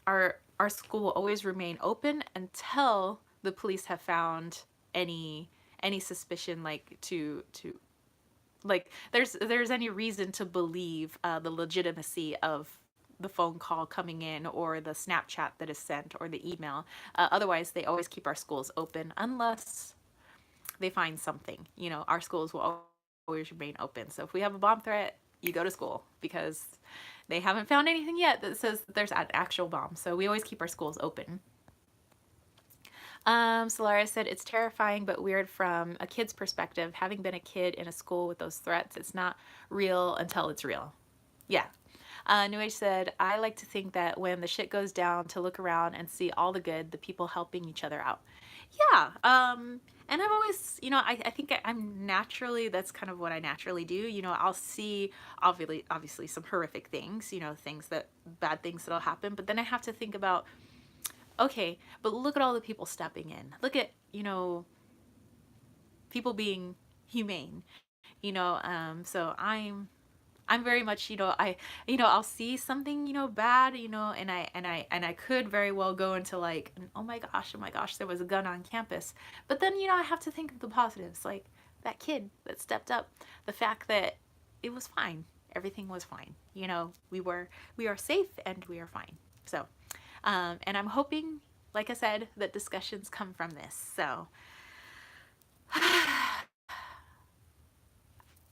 our school will always remain open until the police have found any suspicion, like to like there's any reason to believe the legitimacy of the phone call coming in or the Snapchat that is sent or the email. Otherwise, they always keep our schools open unless they find something. You know, our schools will always remain open. So if we have a bomb threat, you go to school because they haven't found anything yet that says that there's an actual bomb. So we always keep our schools open. Solaris said, it's terrifying but weird from a kid's perspective. Having been a kid in a school with those threats, it's not real until it's real. Yeah. New Age said, I like to think that when the shit goes down to look around and see all the good, the people helping each other out. Yeah. And I've always, I think I'm naturally, that's kind of what I naturally do. I'll see obviously some horrific things, bad things that'll happen. But then I have to think about, okay, but look at all the people stepping in. Look at, people being humane, so I'm very much, I'll see something, bad, and I could very well go into like, oh my gosh, there was a gun on campus. But then, I have to think of the positives, like that kid that stepped up, the fact that it was fine. Everything was fine. We are safe and we are fine. So, and I'm hoping, like I said, that discussions come from this. So,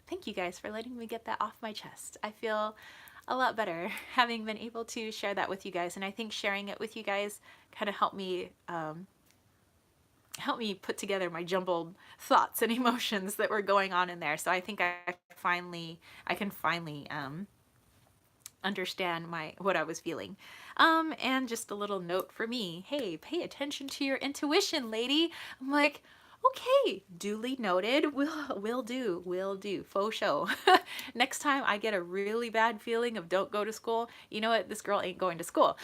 thank you guys for letting me get that off my chest. I feel a lot better having been able to share that with you guys. And I think sharing it with you guys kind of helped me put together my jumbled thoughts and emotions that were going on in there. So I think I can finally understand what I was feeling. And just a little note for me. Hey, pay attention to your intuition, lady. I'm like, okay, duly noted. Will do. Faux show. Next time I get a really bad feeling of don't go to school, you know what? This girl ain't going to school.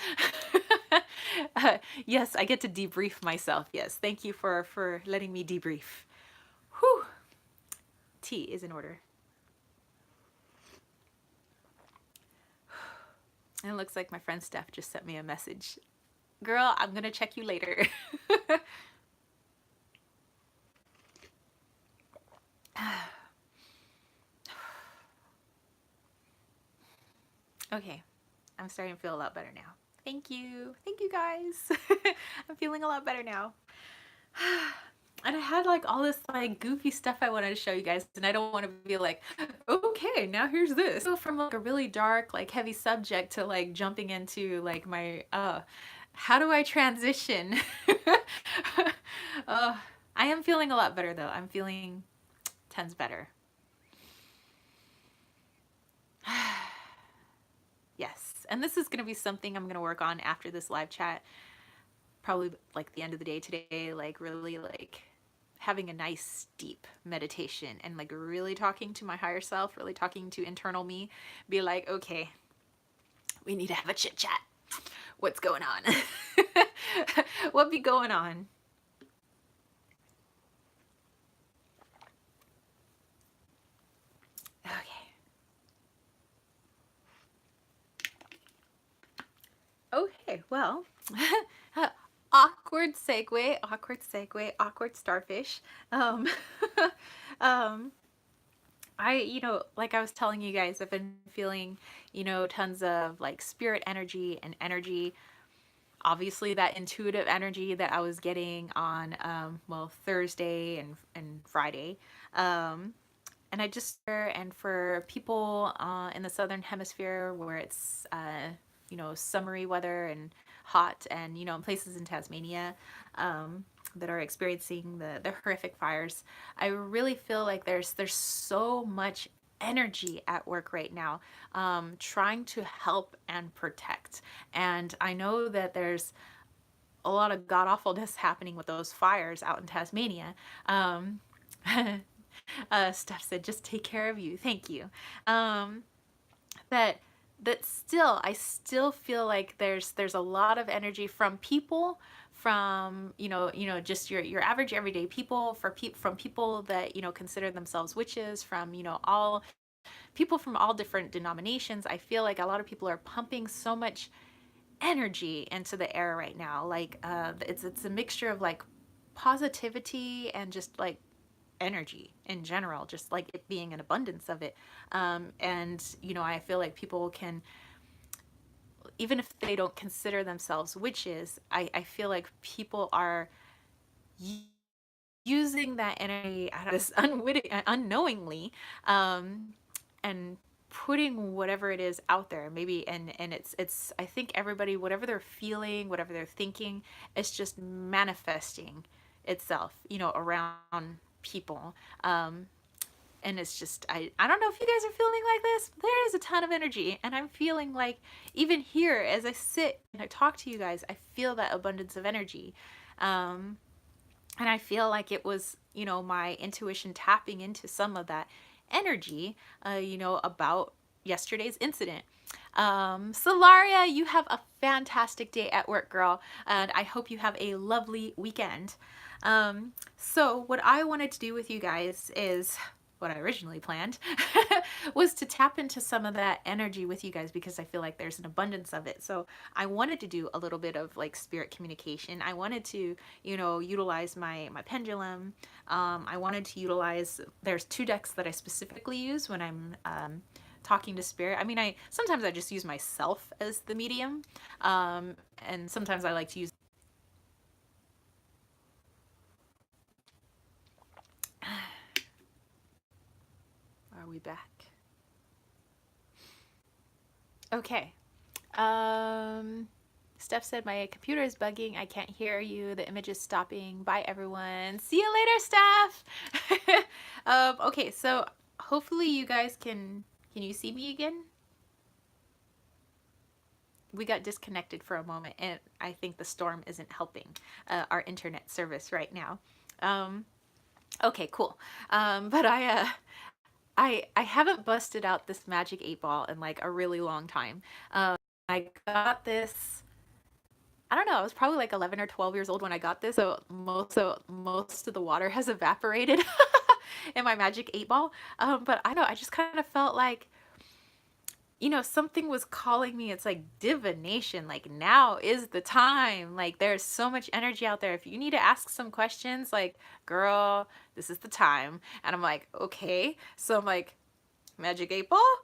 Yes, I get to debrief myself. Yes, thank you for letting me debrief. Whew. Tea is in order. And it looks like my friend Steph just sent me a message. Girl, I'm gonna check you later. Okay, I'm starting to feel a lot better now. Thank you guys. I'm feeling a lot better now. And I had like all this like goofy stuff I wanted to show you guys, and I don't want to be like, okay, now here's this. So from like a really dark, like heavy subject to like jumping into like my, how do I transition? I am feeling a lot better though. I'm feeling tons better. Yes, and this is going to be something I'm going to work on after this live chat, probably like the end of the day today, like really like having a nice deep meditation and like really talking to my higher self, really talking to internal me, be like, okay, we need to have a chit chat. What's going on? What be going on? Okay, well, awkward segue, awkward starfish. Um, um, like I was telling you guys, I've been feeling, tons of like spirit energy and energy. Obviously, that intuitive energy that I was getting on, Thursday and Friday. And I just, and for people in the southern hemisphere where it's, summery weather and hot, and, in places in Tasmania that are experiencing the horrific fires, I really feel like there's so much energy at work right now, trying to help and protect. And I know that there's a lot of god awfulness happening with those fires out in Tasmania. Steph said, just take care of you. Thank you. Um, that that still, I still feel like there's a lot of energy from people, from just your average everyday people, from people that consider themselves witches, from all people from all different denominations. I feel like a lot of people are pumping so much energy into the air right now. Like it's a mixture of like positivity and just like energy in general, just like it being an abundance of it. And I feel like people can, even if they don't consider themselves witches, I feel like people are using that energy out of this unknowingly, and putting whatever it is out there, maybe. And it's I think everybody, whatever they're feeling, whatever they're thinking, it's just manifesting itself around people. And it's just, I don't know if you guys are feeling like this, but there is a ton of energy, and I'm feeling like, even here as I sit and I talk to you guys, I feel that abundance of energy. And I feel like it was my intuition tapping into some of that energy, about yesterday's incident. Solaria, you have a fantastic day at work, girl, and I hope you have a lovely weekend. So what I wanted to do with you guys is what I originally planned was to tap into some of that energy with you guys, because I feel like there's an abundance of it. So I wanted to do a little bit of like spirit communication. I wanted to, utilize my pendulum. I wanted to utilize, there's two decks that I specifically use when I'm talking to spirit. I mean, I sometimes I just use myself as the medium, and sometimes I like to use. Are we back? Okay. Steph said, my computer is bugging. I can't hear you. The image is stopping. Bye, everyone. See you later, Steph. Okay, so hopefully you guys can you see me again? We got disconnected for a moment, and I think the storm isn't helping our internet service right now. Um, okay, cool. But I haven't busted out this magic 8 ball in like a really long time. I got this. I don't know. I was probably like 11 or 12 years old when I got this, so most of the water has evaporated in my magic 8 ball. But I don't. I just kind of felt like something was calling me. It's like divination. Like, now is the time. Like, there's so much energy out there. If you need to ask some questions, like, girl, this is the time. And I'm like, okay. So I'm like, magic 8 ball?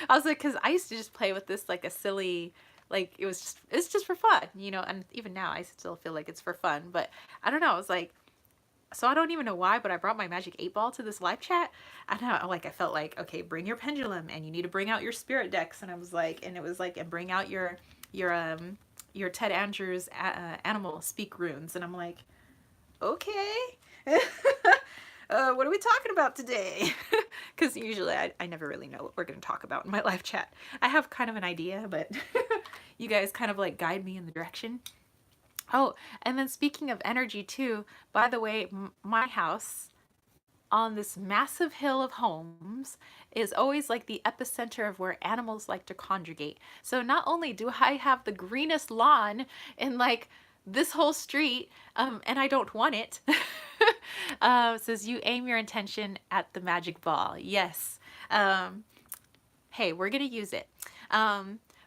I was like, because I used to just play with this like a silly, like, it's just for fun, and even now I still feel like it's for fun. But I don't know. I was like, so I don't even know why, but I brought my magic 8 ball to this live chat. I don't know, like I felt like, okay, bring your pendulum, and you need to bring out your spirit decks. And I was like, and it was like, and bring out your Ted Andrews animal speak runes. And I'm like, okay. What are we talking about today? Because usually I never really know what we're going to talk about in my live chat. I have kind of an idea, but you guys kind of like guide me in the direction. Oh, and then speaking of energy too, by the way, my house on this massive hill of homes is always like the epicenter of where animals like to congregate. So not only do I have the greenest lawn in like this whole street, and I don't want it. Says, you aim your intention at the magic ball. Yes. Hey, we're gonna use it.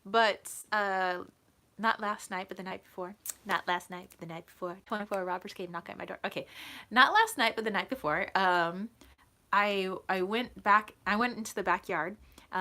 But not last night, but the night before. Not last night, but the night before. 24 robbers came knock at my door. Okay, not last night, but the night before. I went into the backyard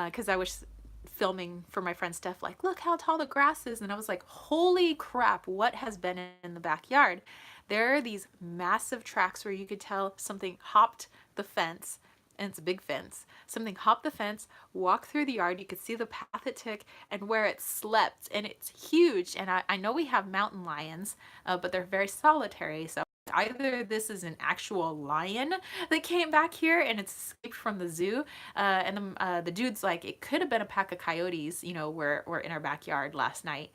because I was filming for my friend Steph, like, look how tall the grass is. And I was like, holy crap, what has been in the backyard? There are these massive tracks where you could tell something hopped the fence, and it's a big fence. Something hopped the fence, walked through the yard. You could see the path it took and where it slept, and it's huge. And I know we have mountain lions, but they're very solitary. So either this is an actual lion that came back here and it's escaped from the zoo, and the dude's like, it could have been a pack of coyotes, were in our backyard last night,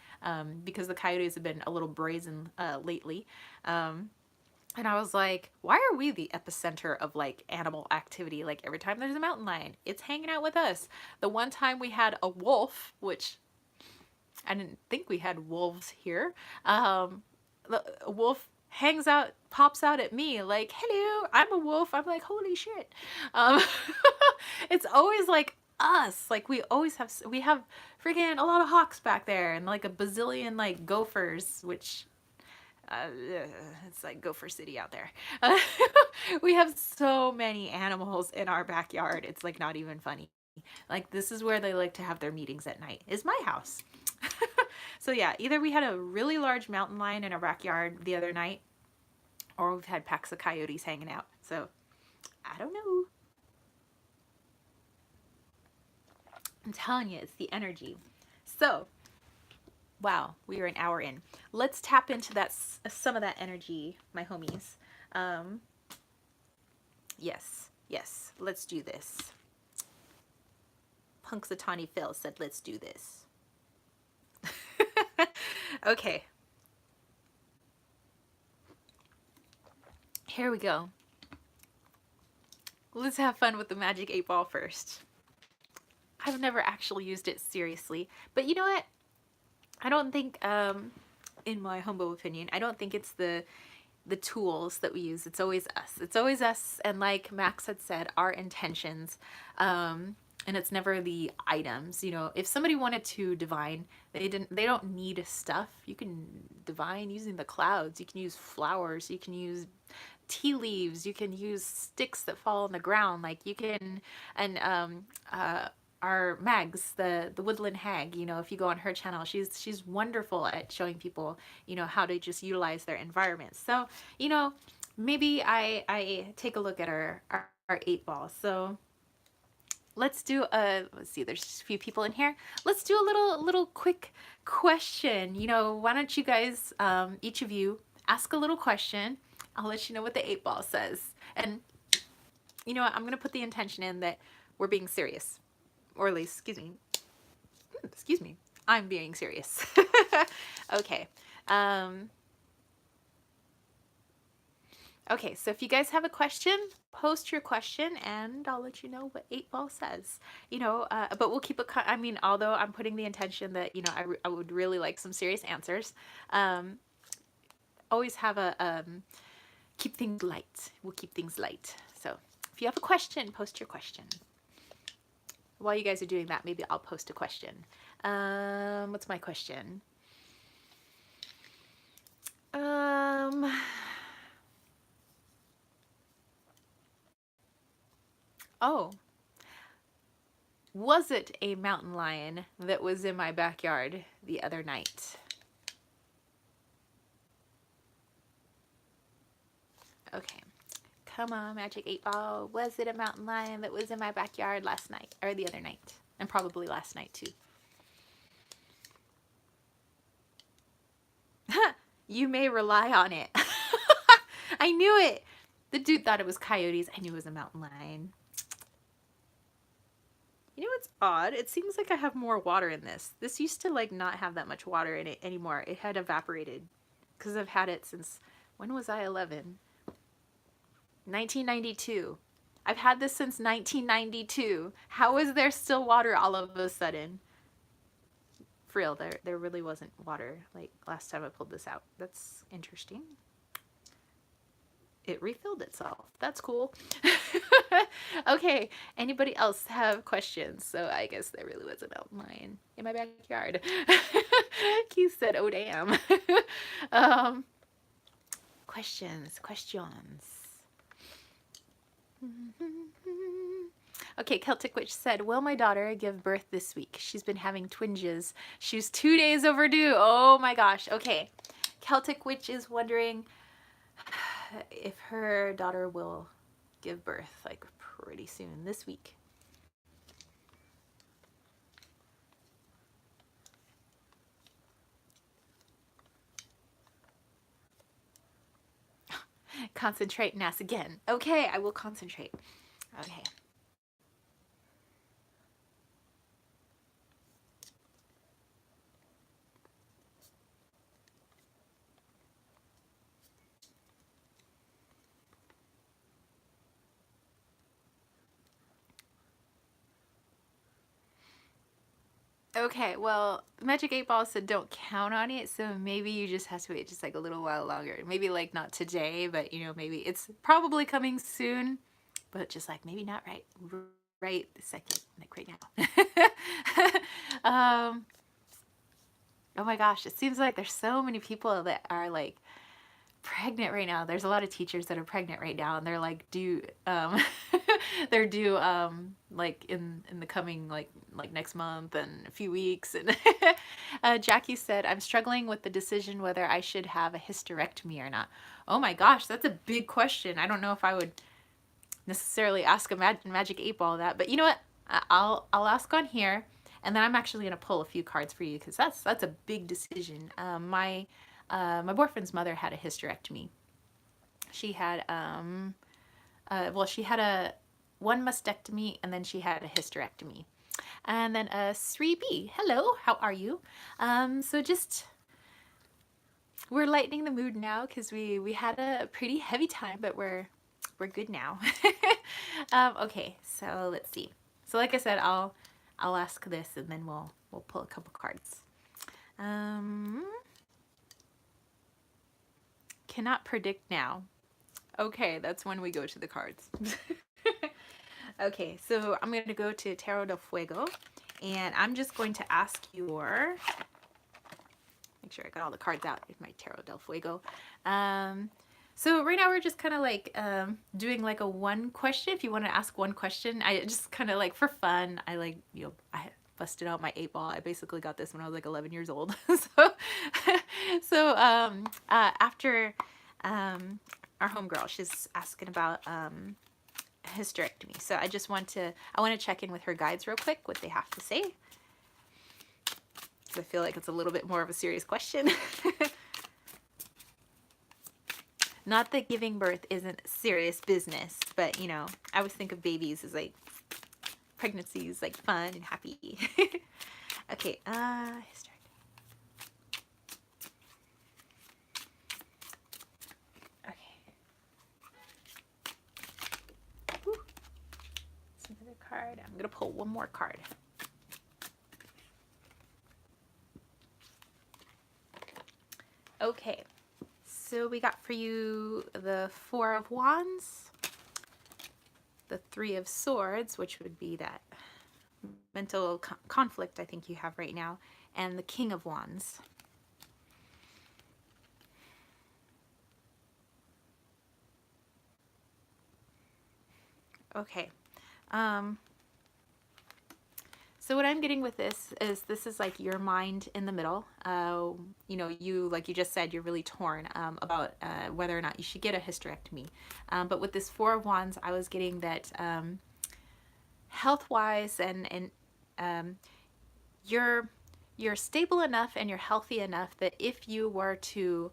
because the coyotes have been a little brazen lately. And I was like, why are we the epicenter of like animal activity? Like every time there's a mountain lion, it's hanging out with us. The one time we had a wolf, which I didn't think we had wolves here. The wolf hangs out, pops out at me like, hello, I'm a wolf. I'm like, holy shit. Um, it's always like us. Like we have freaking a lot of hawks back there and like a bazillion like gophers, which uh, it's like Gopher City out there. We have so many animals in our backyard. It's like not even funny. Like this is where they like to have their meetings at night. Is my house. So yeah, either we had a really large mountain lion in our backyard the other night, or we've had packs of coyotes hanging out. So I don't know. I'm telling you, it's the energy. So wow, we are an hour in. Let's tap into that some of that energy, my homies. Um, yes, yes, let's do this. Punxsutawney Phil said, let's do this. Okay. Here we go. Let's have fun with the magic 8-ball first. I've never actually used it seriously, but you know what? I don't think, in my humble opinion, I don't think it's the tools that we use. It's always us. It's always us. And like Max had said, our intentions. And it's never the items. You know, if somebody wanted to divine, they don't need stuff. You can divine using the clouds. You can use flowers. You can use tea leaves. You can use sticks that fall on the ground. Like you can, and our Mags, the woodland hag, you know, if you go on her channel, she's wonderful at showing people, you know, how to just utilize their environment. So, you know, maybe I take a look at our 8-ball. So let's do let's see, there's just a few people in here. Let's do a little quick question. You know, why don't you guys, each of you, ask a little question. I'll let you know what the 8-ball says. And you know what, I'm gonna put the intention in that we're being serious. Or at least, excuse me, I'm being serious. Okay. Okay, so if you guys have a question, post your question and I'll let you know what 8-ball says. You know, but we'll keep it, I mean, although I'm putting the intention that, you know, I would really like some serious answers. Always have keep things light. We'll keep things light. So if you have a question, post your question. While you guys are doing that, maybe I'll post a question. What's my question? Oh, was it a mountain lion that was in my backyard the other night? Okay. Come on, Magic 8-ball. Was it a mountain lion that was in my backyard last night or the other night? And probably last night too. You may rely on it. I knew it. The dude thought it was coyotes. I knew it was a mountain lion. You know what's odd? It seems like I have more water in this. This used to like not have that much water in it anymore. It had evaporated because I've had it since, when was I 11? 1992. I've had this since 1992. How is there still water all of a sudden? For real, there really wasn't water like last time I pulled this out. That's interesting. It refilled itself. That's cool. Okay, anybody else have questions? So I guess there really was a mountain lion in my backyard. Keith said, oh damn. Questions. Okay, Celtic Witch said, will my daughter give birth this week? She's been having twinges. She's 2 days overdue. Oh my gosh. Okay. Celtic Witch is wondering if her daughter will give birth like pretty soon this week. Concentrate and ask again. Okay, I will concentrate. Okay. Okay, well, Magic 8 Ball said don't count on it, so maybe you just have to wait just like a little while longer. Maybe like not today, but maybe it's probably coming soon, but just like maybe not right this second, like right now. um, oh my gosh, it seems like there's so many people that are like pregnant right now. There's a lot of teachers that are pregnant right now, and they're like due they're due like in the coming like next month and a few weeks. And Jackie said, I'm struggling with the decision whether I should have a hysterectomy or not. Oh my gosh, that's a big question. I don't know if I would necessarily ask a magic 8 ball that, but you know what, I'll ask on here, and then I'm actually going to pull a few cards for you because that's a big decision. My boyfriend's mother had a hysterectomy. She had well, she had a one mastectomy, and then she had a hysterectomy. And then 3B, hello, how are you? So just we're lightening the mood now because we had a pretty heavy time, but we're good now. Okay, so let's see. So like I said, I'll ask this, and then we'll pull a couple cards. Cannot predict now. Okay, that's when we go to the cards. Okay, so I'm going to go to Tarot del Fuego, and I'm just going to ask your, make sure I got all the cards out in my Tarot del Fuego. So right now we're just kind of like doing like a one question. If you want to ask one question, I just kind of like for fun, I like, I busted out my 8 ball. I basically got this when I was like 11 years old. So after our homegirl, she's asking about hysterectomy. So I want to check in with her guides real quick, what they have to say. I feel like it's a little bit more of a serious question. Not that giving birth isn't serious business, but I always think of babies as like pregnancy is like fun and happy. Okay, hysterectomy. Another card. I'm gonna pull one more card. Okay, so we got for you the 4 of Wands, the 3 of Swords, which would be that mental conflict I think you have right now, and the King of Wands. Okay. So what I'm getting with this is like your mind in the middle. You, like you just said, you're really torn about whether or not you should get a hysterectomy. But with this 4 of Wands, I was getting that health-wise and you're stable enough and you're healthy enough that if you were to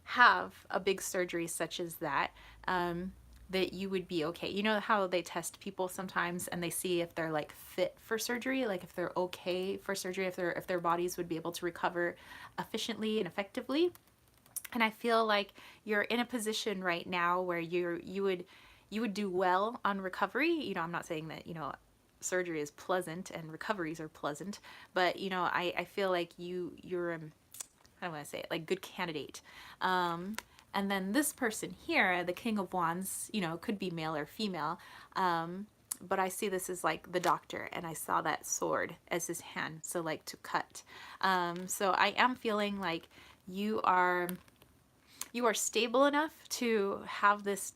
have a big surgery such as that, that you would be okay. You know how they test people sometimes and they see if they're like fit for surgery, like if they're okay for surgery, if their bodies would be able to recover efficiently and effectively. And I feel like you're in a position right now where you would do well on recovery. I'm not saying that, surgery is pleasant and recoveries are pleasant, but I feel like you're I don't want to say it, like good candidate. And then this person here, the King of Wands, could be male or female. But I see this as like the doctor, and I saw that sword as his hand, so like to cut. So I am feeling like you are stable enough to have this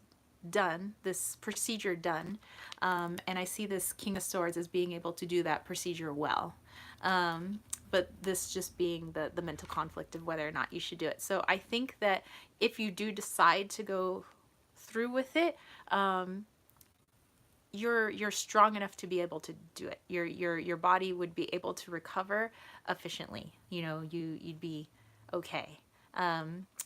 done, this procedure done. And I see this King of Swords as being able to do that procedure well. But this just being the mental conflict of whether or not you should do it. So I think that if you do decide to go through with it, you're strong enough to be able to do it. Your body would be able to recover efficiently. You'd be okay.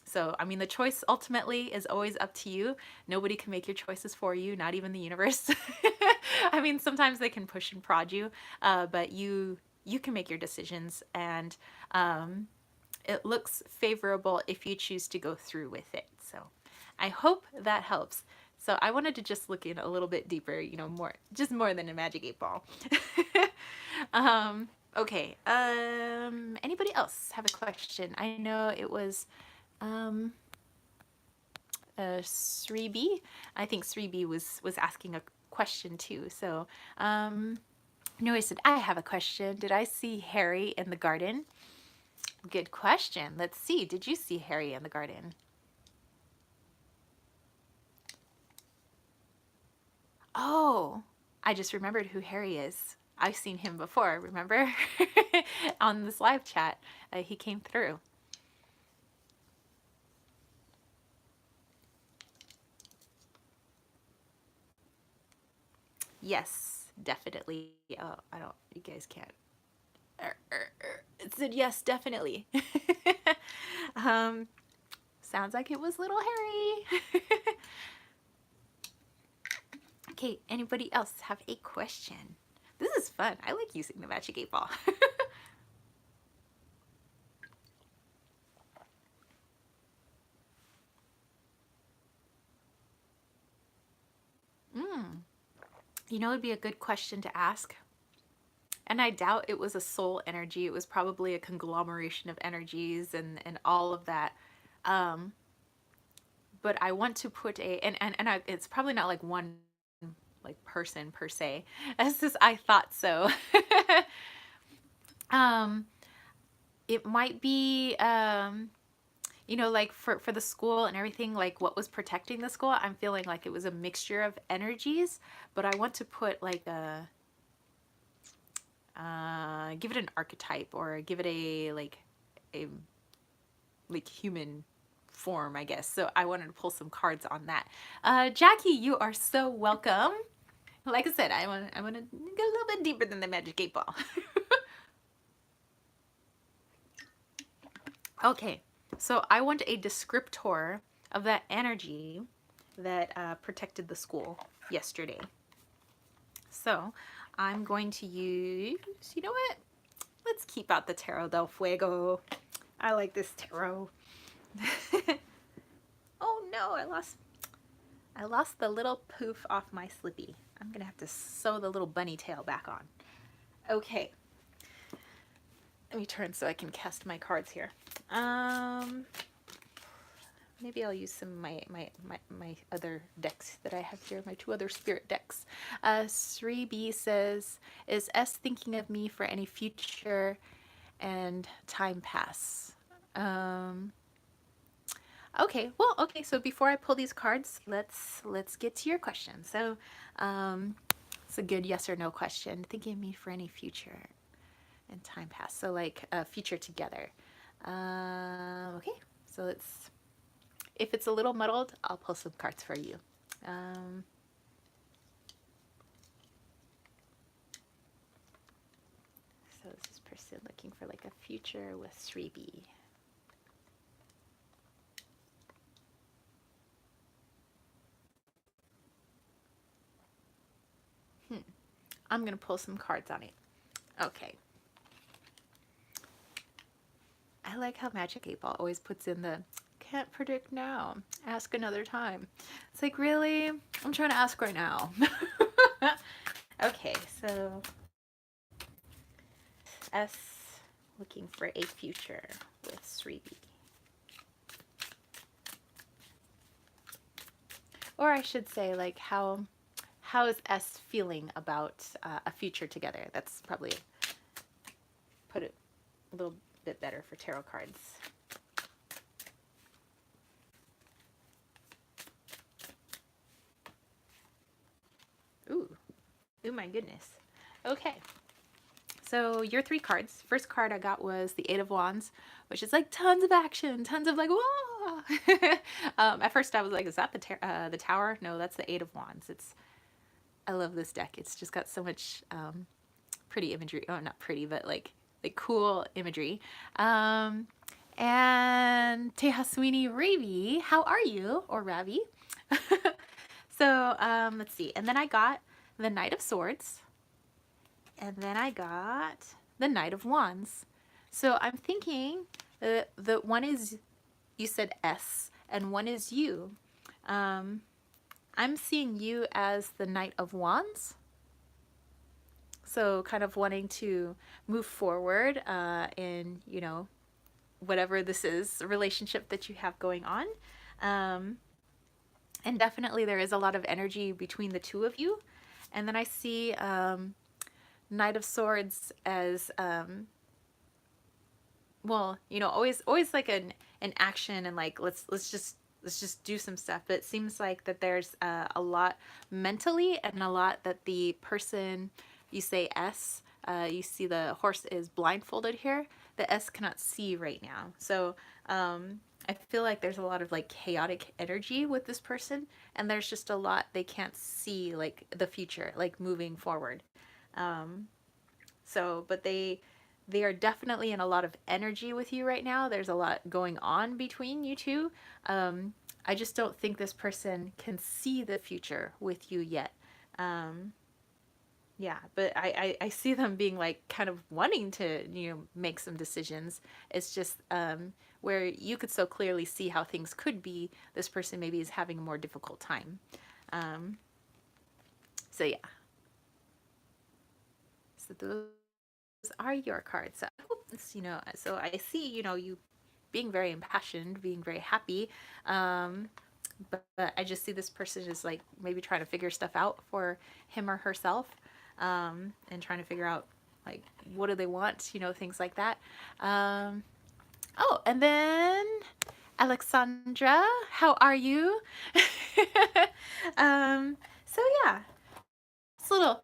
So I mean, the choice ultimately is always up to you. Nobody can make your choices for you, not even the universe. I mean, sometimes they can push and prod you, but you can make your decisions, and it looks favorable if you choose to go through with it. So I hope that helps. So I wanted to just look in a little bit deeper, more than a magic 8 ball. Okay. Anybody else have a question? I know it was um 3B. I think 3B was asking a question too. So, Noe said, I have a question. Did I see Harry in the garden? Good question. Let's see. Did you see Harry in the garden? Oh, I just remembered who Harry is. I've seen him before, remember? On this live chat. He came through. Yes, definitely. Oh, I don't, you guys can't. It said yes, definitely. um, sounds like it was little Harry. Okay, anybody else have a question? This is fun. I like using the Magic 8 Ball. mm. You know, it'd be a good question to ask. And I doubt it was a soul energy. It was probably a conglomeration of energies and all of that. Um, but I want to put a it's probably not like one like person per se. It's just I thought so. um, it might be you know, like for the school and everything, like what was protecting the school. I'm feeling like it was a mixture of energies, but I want to put like a give it an archetype or give it a like human form, I guess. So I wanted to pull some cards on that. Jackie, you are so welcome. Like I said, I want to get a little bit deeper than the Magic 8 Ball. Okay, so I want a descriptor of that energy that protected the school yesterday. So I'm going to use, you know what? Let's keep out the Tarot del Fuego. I like this tarot. Oh no, I lost the little poof off my slippy. I'm gonna have to sew the little bunny tail back on. Okay. Let me turn so I can cast my cards here. Maybe I'll use some of my other decks that I have here, my two other spirit decks. 3B says, is S thinking of me for any future and time pass? Okay, well, okay, so before I pull these cards, let's get to your question. So, it's a good yes or no question. Thinking of me for any future and time pass. So like a future together. Okay, so let's, if it's a little muddled, I'll pull some cards for you. So this is person looking for like a future with 3B. I'm going to pull some cards on it. Okay. I like how Magic 8 Ball always puts in the can't predict now. Ask another time. It's like, really? I'm trying to ask right now. Okay, so S looking for a future with 3B. Or I should say, like, how is S feeling about a future together? That's probably put it a little bit better for tarot cards. Ooh, my goodness. Okay, so your 3 cards. First card I got was the 8 of Wands, which is like tons of action, tons of like, whoa. At first I was like, is that the Tower? No, that's the 8 of Wands. I love this deck. It's just got so much pretty imagery. Oh, not pretty, but like cool imagery. And Tehaswini Ravi, how are you? Or Ravi. So let's see. And then I got the Knight of Swords. And then I got the Knight of Wands. So I'm thinking the one is, you said S, and one is you. I'm seeing you as the Knight of Wands. So kind of wanting to move forward in, you know, whatever this is, a relationship that you have going on. Um, and definitely there is a lot of energy between the two of you. And then I see Knight of Swords as well, you know, always like an action and like let's just do some stuff. But it seems like that there's a lot mentally and a lot that the person, you say S, you see the horse is blindfolded here. The S cannot see right now. So I feel like there's a lot of like chaotic energy with this person, and there's just a lot they can't see, like the future, like moving forward. Um, but they are definitely in a lot of energy with you right now. There's a lot going on between you two. I just don't think this person can see the future with you yet. Um, yeah, but I see them being like kind of wanting to, you know, make some decisions. It's just where you could so clearly see how things could be, this person maybe is having a more difficult time. Um, so yeah, so those are your cards. So I hope this, you know, so I see, you know, you being very impassioned, being very happy. Um, but I just see this person is like maybe trying to figure stuff out for him or herself, and trying to figure out like what do they want, you know, things like that. Oh, and then Alexandra, how are you? So yeah, it's a little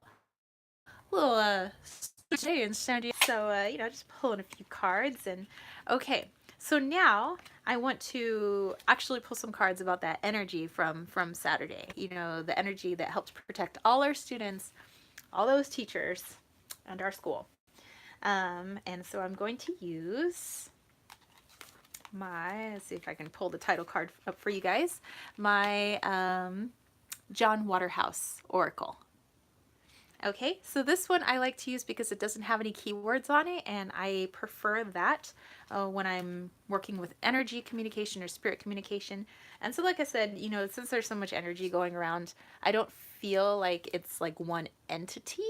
today in San Diego. So you know, just pulling a few cards and okay. So now I want to actually pull some cards about that energy from Saturday. You know, the energy that helps protect all our students, all those teachers, and our school. And so I'm going to use my, let's see if I can pull the title card up for you guys, my John Waterhouse Oracle. Okay, so this one I like to use because it doesn't have any keywords on it, and I prefer that when I'm working with energy communication or spirit communication. And so like I said, you know, since there's so much energy going around, I don't feel like it's like one entity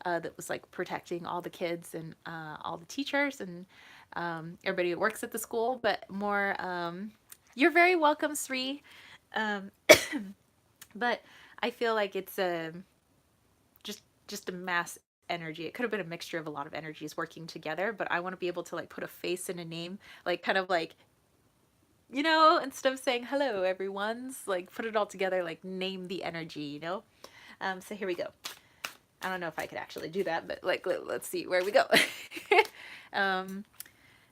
that was like protecting all the kids and all the teachers and everybody that works at the school, but more, you're very welcome, Sri. Um, but I feel like it's a just a mass energy. It could have been a mixture of a lot of energies working together, but I want to be able to like put a face and a name, like kind of like, you know, instead of saying hello everyone's, like put it all together, like name the energy, you know. So here we go. I don't know if I could actually do that, but like let's see where we go. And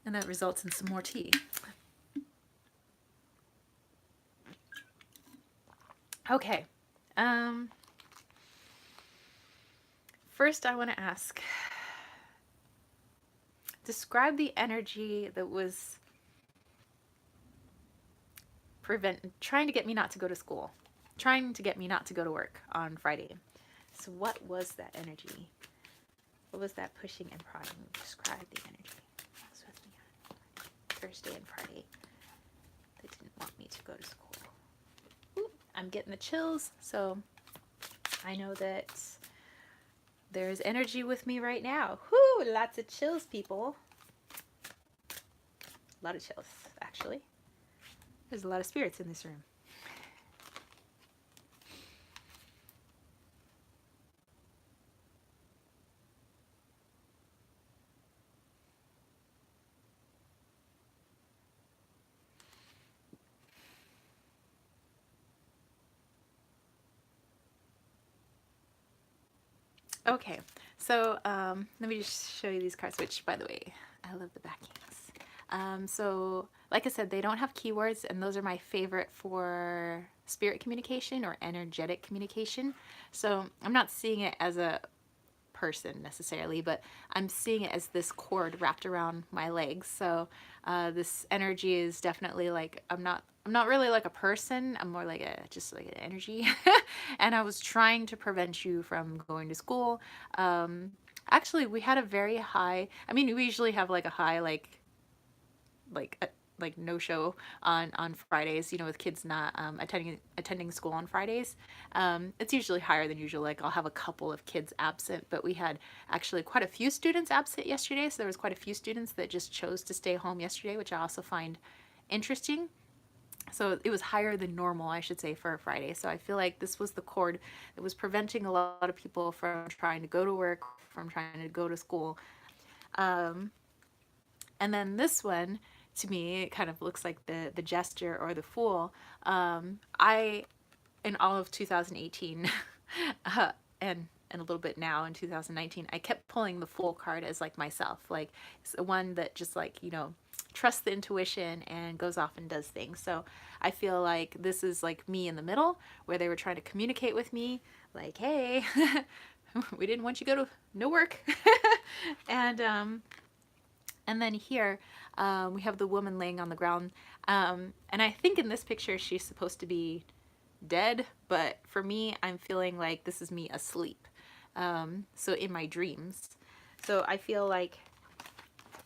that results in some more tea. Okay. First I want to ask, describe the energy that was trying to get me not to go to school, trying to get me not to go to work on Friday. So what was that energy? What was that pushing and prodding? Describe the energy that was with me on Thursday and Friday that didn't want me to go to school. Ooh, I'm getting the chills, so I know that there's energy with me right now. Whoo, lots of chills, people. A lot of chills, actually. There's a lot of spirits in this room. Okay, so let me just show you these cards, which, by the way, I love the backings. So, like I said, they don't have keywords, and those are my favorite for spirit communication or energetic communication. So I'm not seeing it as a person necessarily, but I'm seeing it as this cord wrapped around my legs. So this energy is definitely like, I'm not really like a person. I'm more like just like an energy. And I was trying to prevent you from going to school. Actually, we had a very high, I mean, we usually have like a high, like like no show on Fridays, you know, with kids not attending school on Fridays. It's usually higher than usual. Like I'll have a couple of kids absent, but we had actually quite a few students absent yesterday. So there was quite a few students that just chose to stay home yesterday, which I also find interesting. So it was higher than normal, I should say, for a Friday. So I feel like this was the cord that was preventing a lot of people from trying to go to work, from trying to go to school. Um, and then this one, to me, it kind of looks like the jester or the fool. I, in all of 2018, and a little bit now in 2019, I kept pulling the fool card as like myself, like it's the one that just like, you know, trusts the intuition and goes off and does things. So I feel like this is like me in the middle, where they were trying to communicate with me, like, hey, we didn't want you to go to no work. and and then here we have the woman laying on the ground. And I think in this picture she's supposed to be dead, but for me, I'm feeling like this is me asleep. So in my dreams. So I feel like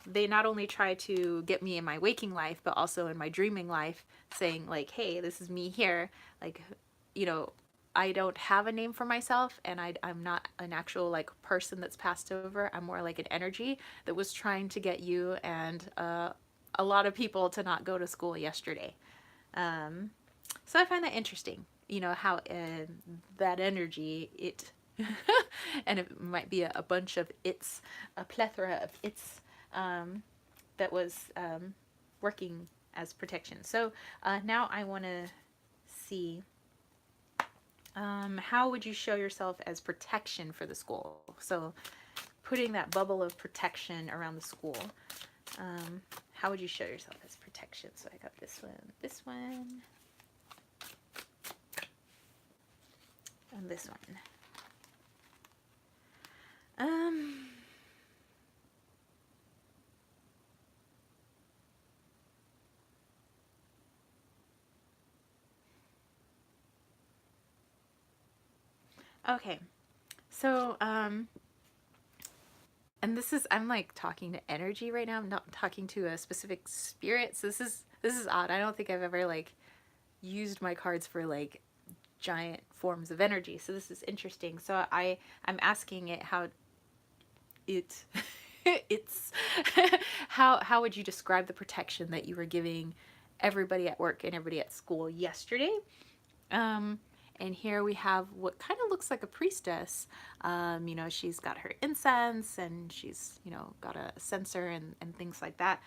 they not only try to get me in my waking life, but also in my dreaming life, saying like, hey, this is me here. Like, you know, I don't have a name for myself, and I'm not an actual like person that's passed over. I'm more like an energy that was trying to get you and a lot of people to not go to school yesterday. So I find that interesting, you know, how that energy, it, and it might be a bunch of it's, a plethora of it's, that was working as protection. So now I want to see, how would you show yourself as protection for the school? So putting that bubble of protection around the school, how would you show yourself as protection? So I got this one, and this one. Okay, so and this is, I'm like talking to energy right now. I'm not talking to a specific spirit. So this is odd. I don't think I've ever like used my cards for like giant forms of energy. So this is interesting. So I'm asking it how it it's how would you describe the protection that you were giving everybody at work and everybody at school yesterday? And here we have what kind of looks like a priestess. You know, she's got her incense, and she's, you know, got a censer and things like that.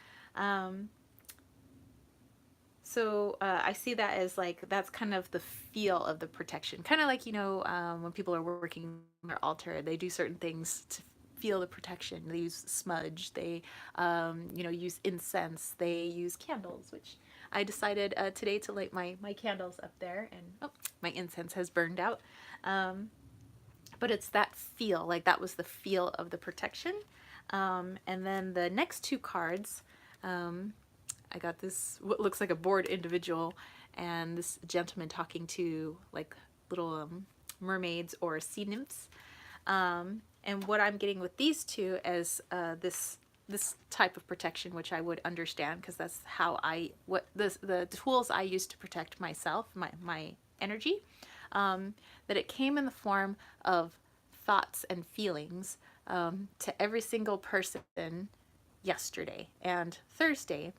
So I see that as like, that's kind of the feel of the protection. Kind of like, you know, when people are working on their altar, they do certain things to feel the protection. They use smudge, they, you know, use incense, they use candles, which I decided today to light my candles up there, and oh, my incense has burned out. But it's that feel, like that was the feel of the protection. And then the next two cards, I got this, what looks like a bored individual, and this gentleman talking to like little mermaids or sea nymphs. And what I'm getting with these two is this type of protection, which I would understand, because that's how the tools I use to protect myself, my energy, that it came in the form of thoughts and feelings to every single person yesterday and Thursday,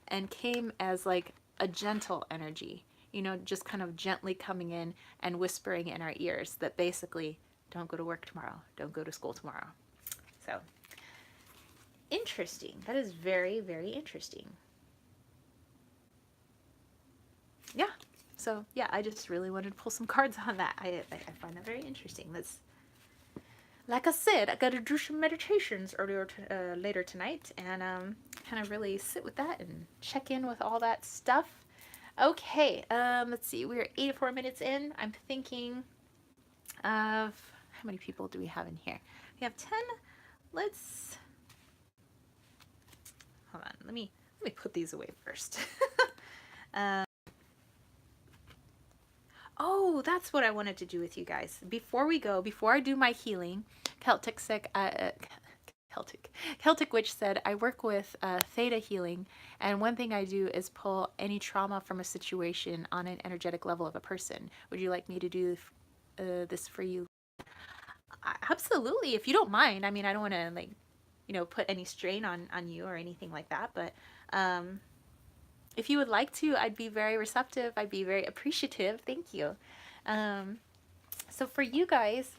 and came as like a gentle energy, you know, just kind of gently coming in and whispering in our ears that basically, don't go to work tomorrow, don't go to school tomorrow. So interesting. That is very, very interesting. Yeah. So yeah, I just really wanted to pull some cards on that. I find that very interesting. That's, like I said, I got to do some meditations later tonight, and kind of really sit with that and check in with all that stuff. Okay, let's see. We're 84 minutes in. I'm thinking of, how many people do we have in here? We have 10. Let's, hold on. Let me put these away first. Oh, that's what I wanted to do with you guys. Before we go, before I do my healing, Celtic Celtic Witch said, I work with theta healing, and one thing I do is pull any trauma from a situation on an energetic level of a person. Would you like me to do this for you? Absolutely, if you don't mind. I mean, I don't want to, like, you know, put any strain on you or anything like that, but if you would like to, I'd be very receptive. I'd be very appreciative. Thank you. So for you guys,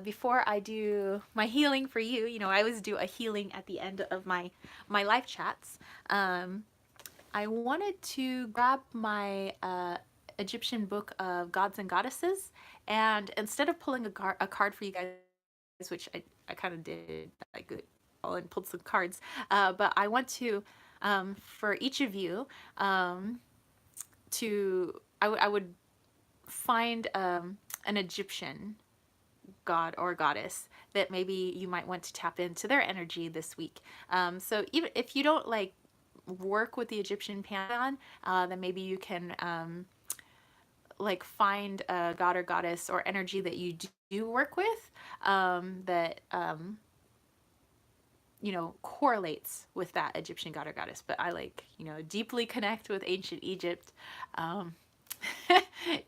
before I do my healing for you, you know, I always do a healing at the end of my live chats. I wanted to grab my Egyptian book of gods and goddesses, and instead of pulling a card for you guys, which I kind of did, I good and pulled some cards, but I want to, for each of you, I would find an Egyptian god or goddess that maybe you might want to tap into their energy this week. So even if you don't like work with the Egyptian pantheon, then maybe you can like find a god or goddess or energy that you do work with, that you know, correlates with that Egyptian god or goddess. But I, like, you know, deeply connect with ancient Egypt.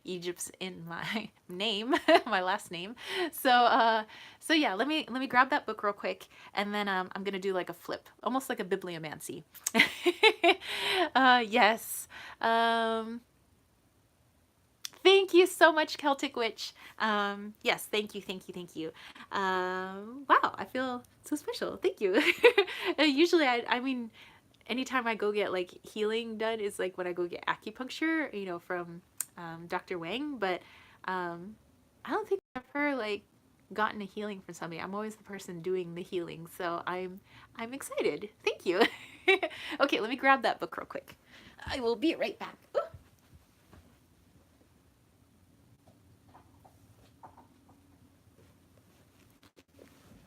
Egypt's in my name, my last name. So yeah, let me grab that book real quick, and then I'm gonna do like a flip, almost like a bibliomancy. Yes. Thank you so much, Celtic Witch. Yes, thank you, thank you, thank you. Wow, I feel so special. Thank you. Usually, I mean, anytime I go get like healing done is like when I go get acupuncture, you know, from Dr. Wang. But I don't think I've ever like gotten a healing from somebody. I'm always the person doing the healing, so I'm excited. Thank you. Okay, let me grab that book real quick. I will be right back. Ooh.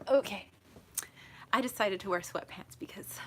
Okay, I decided to wear sweatpants because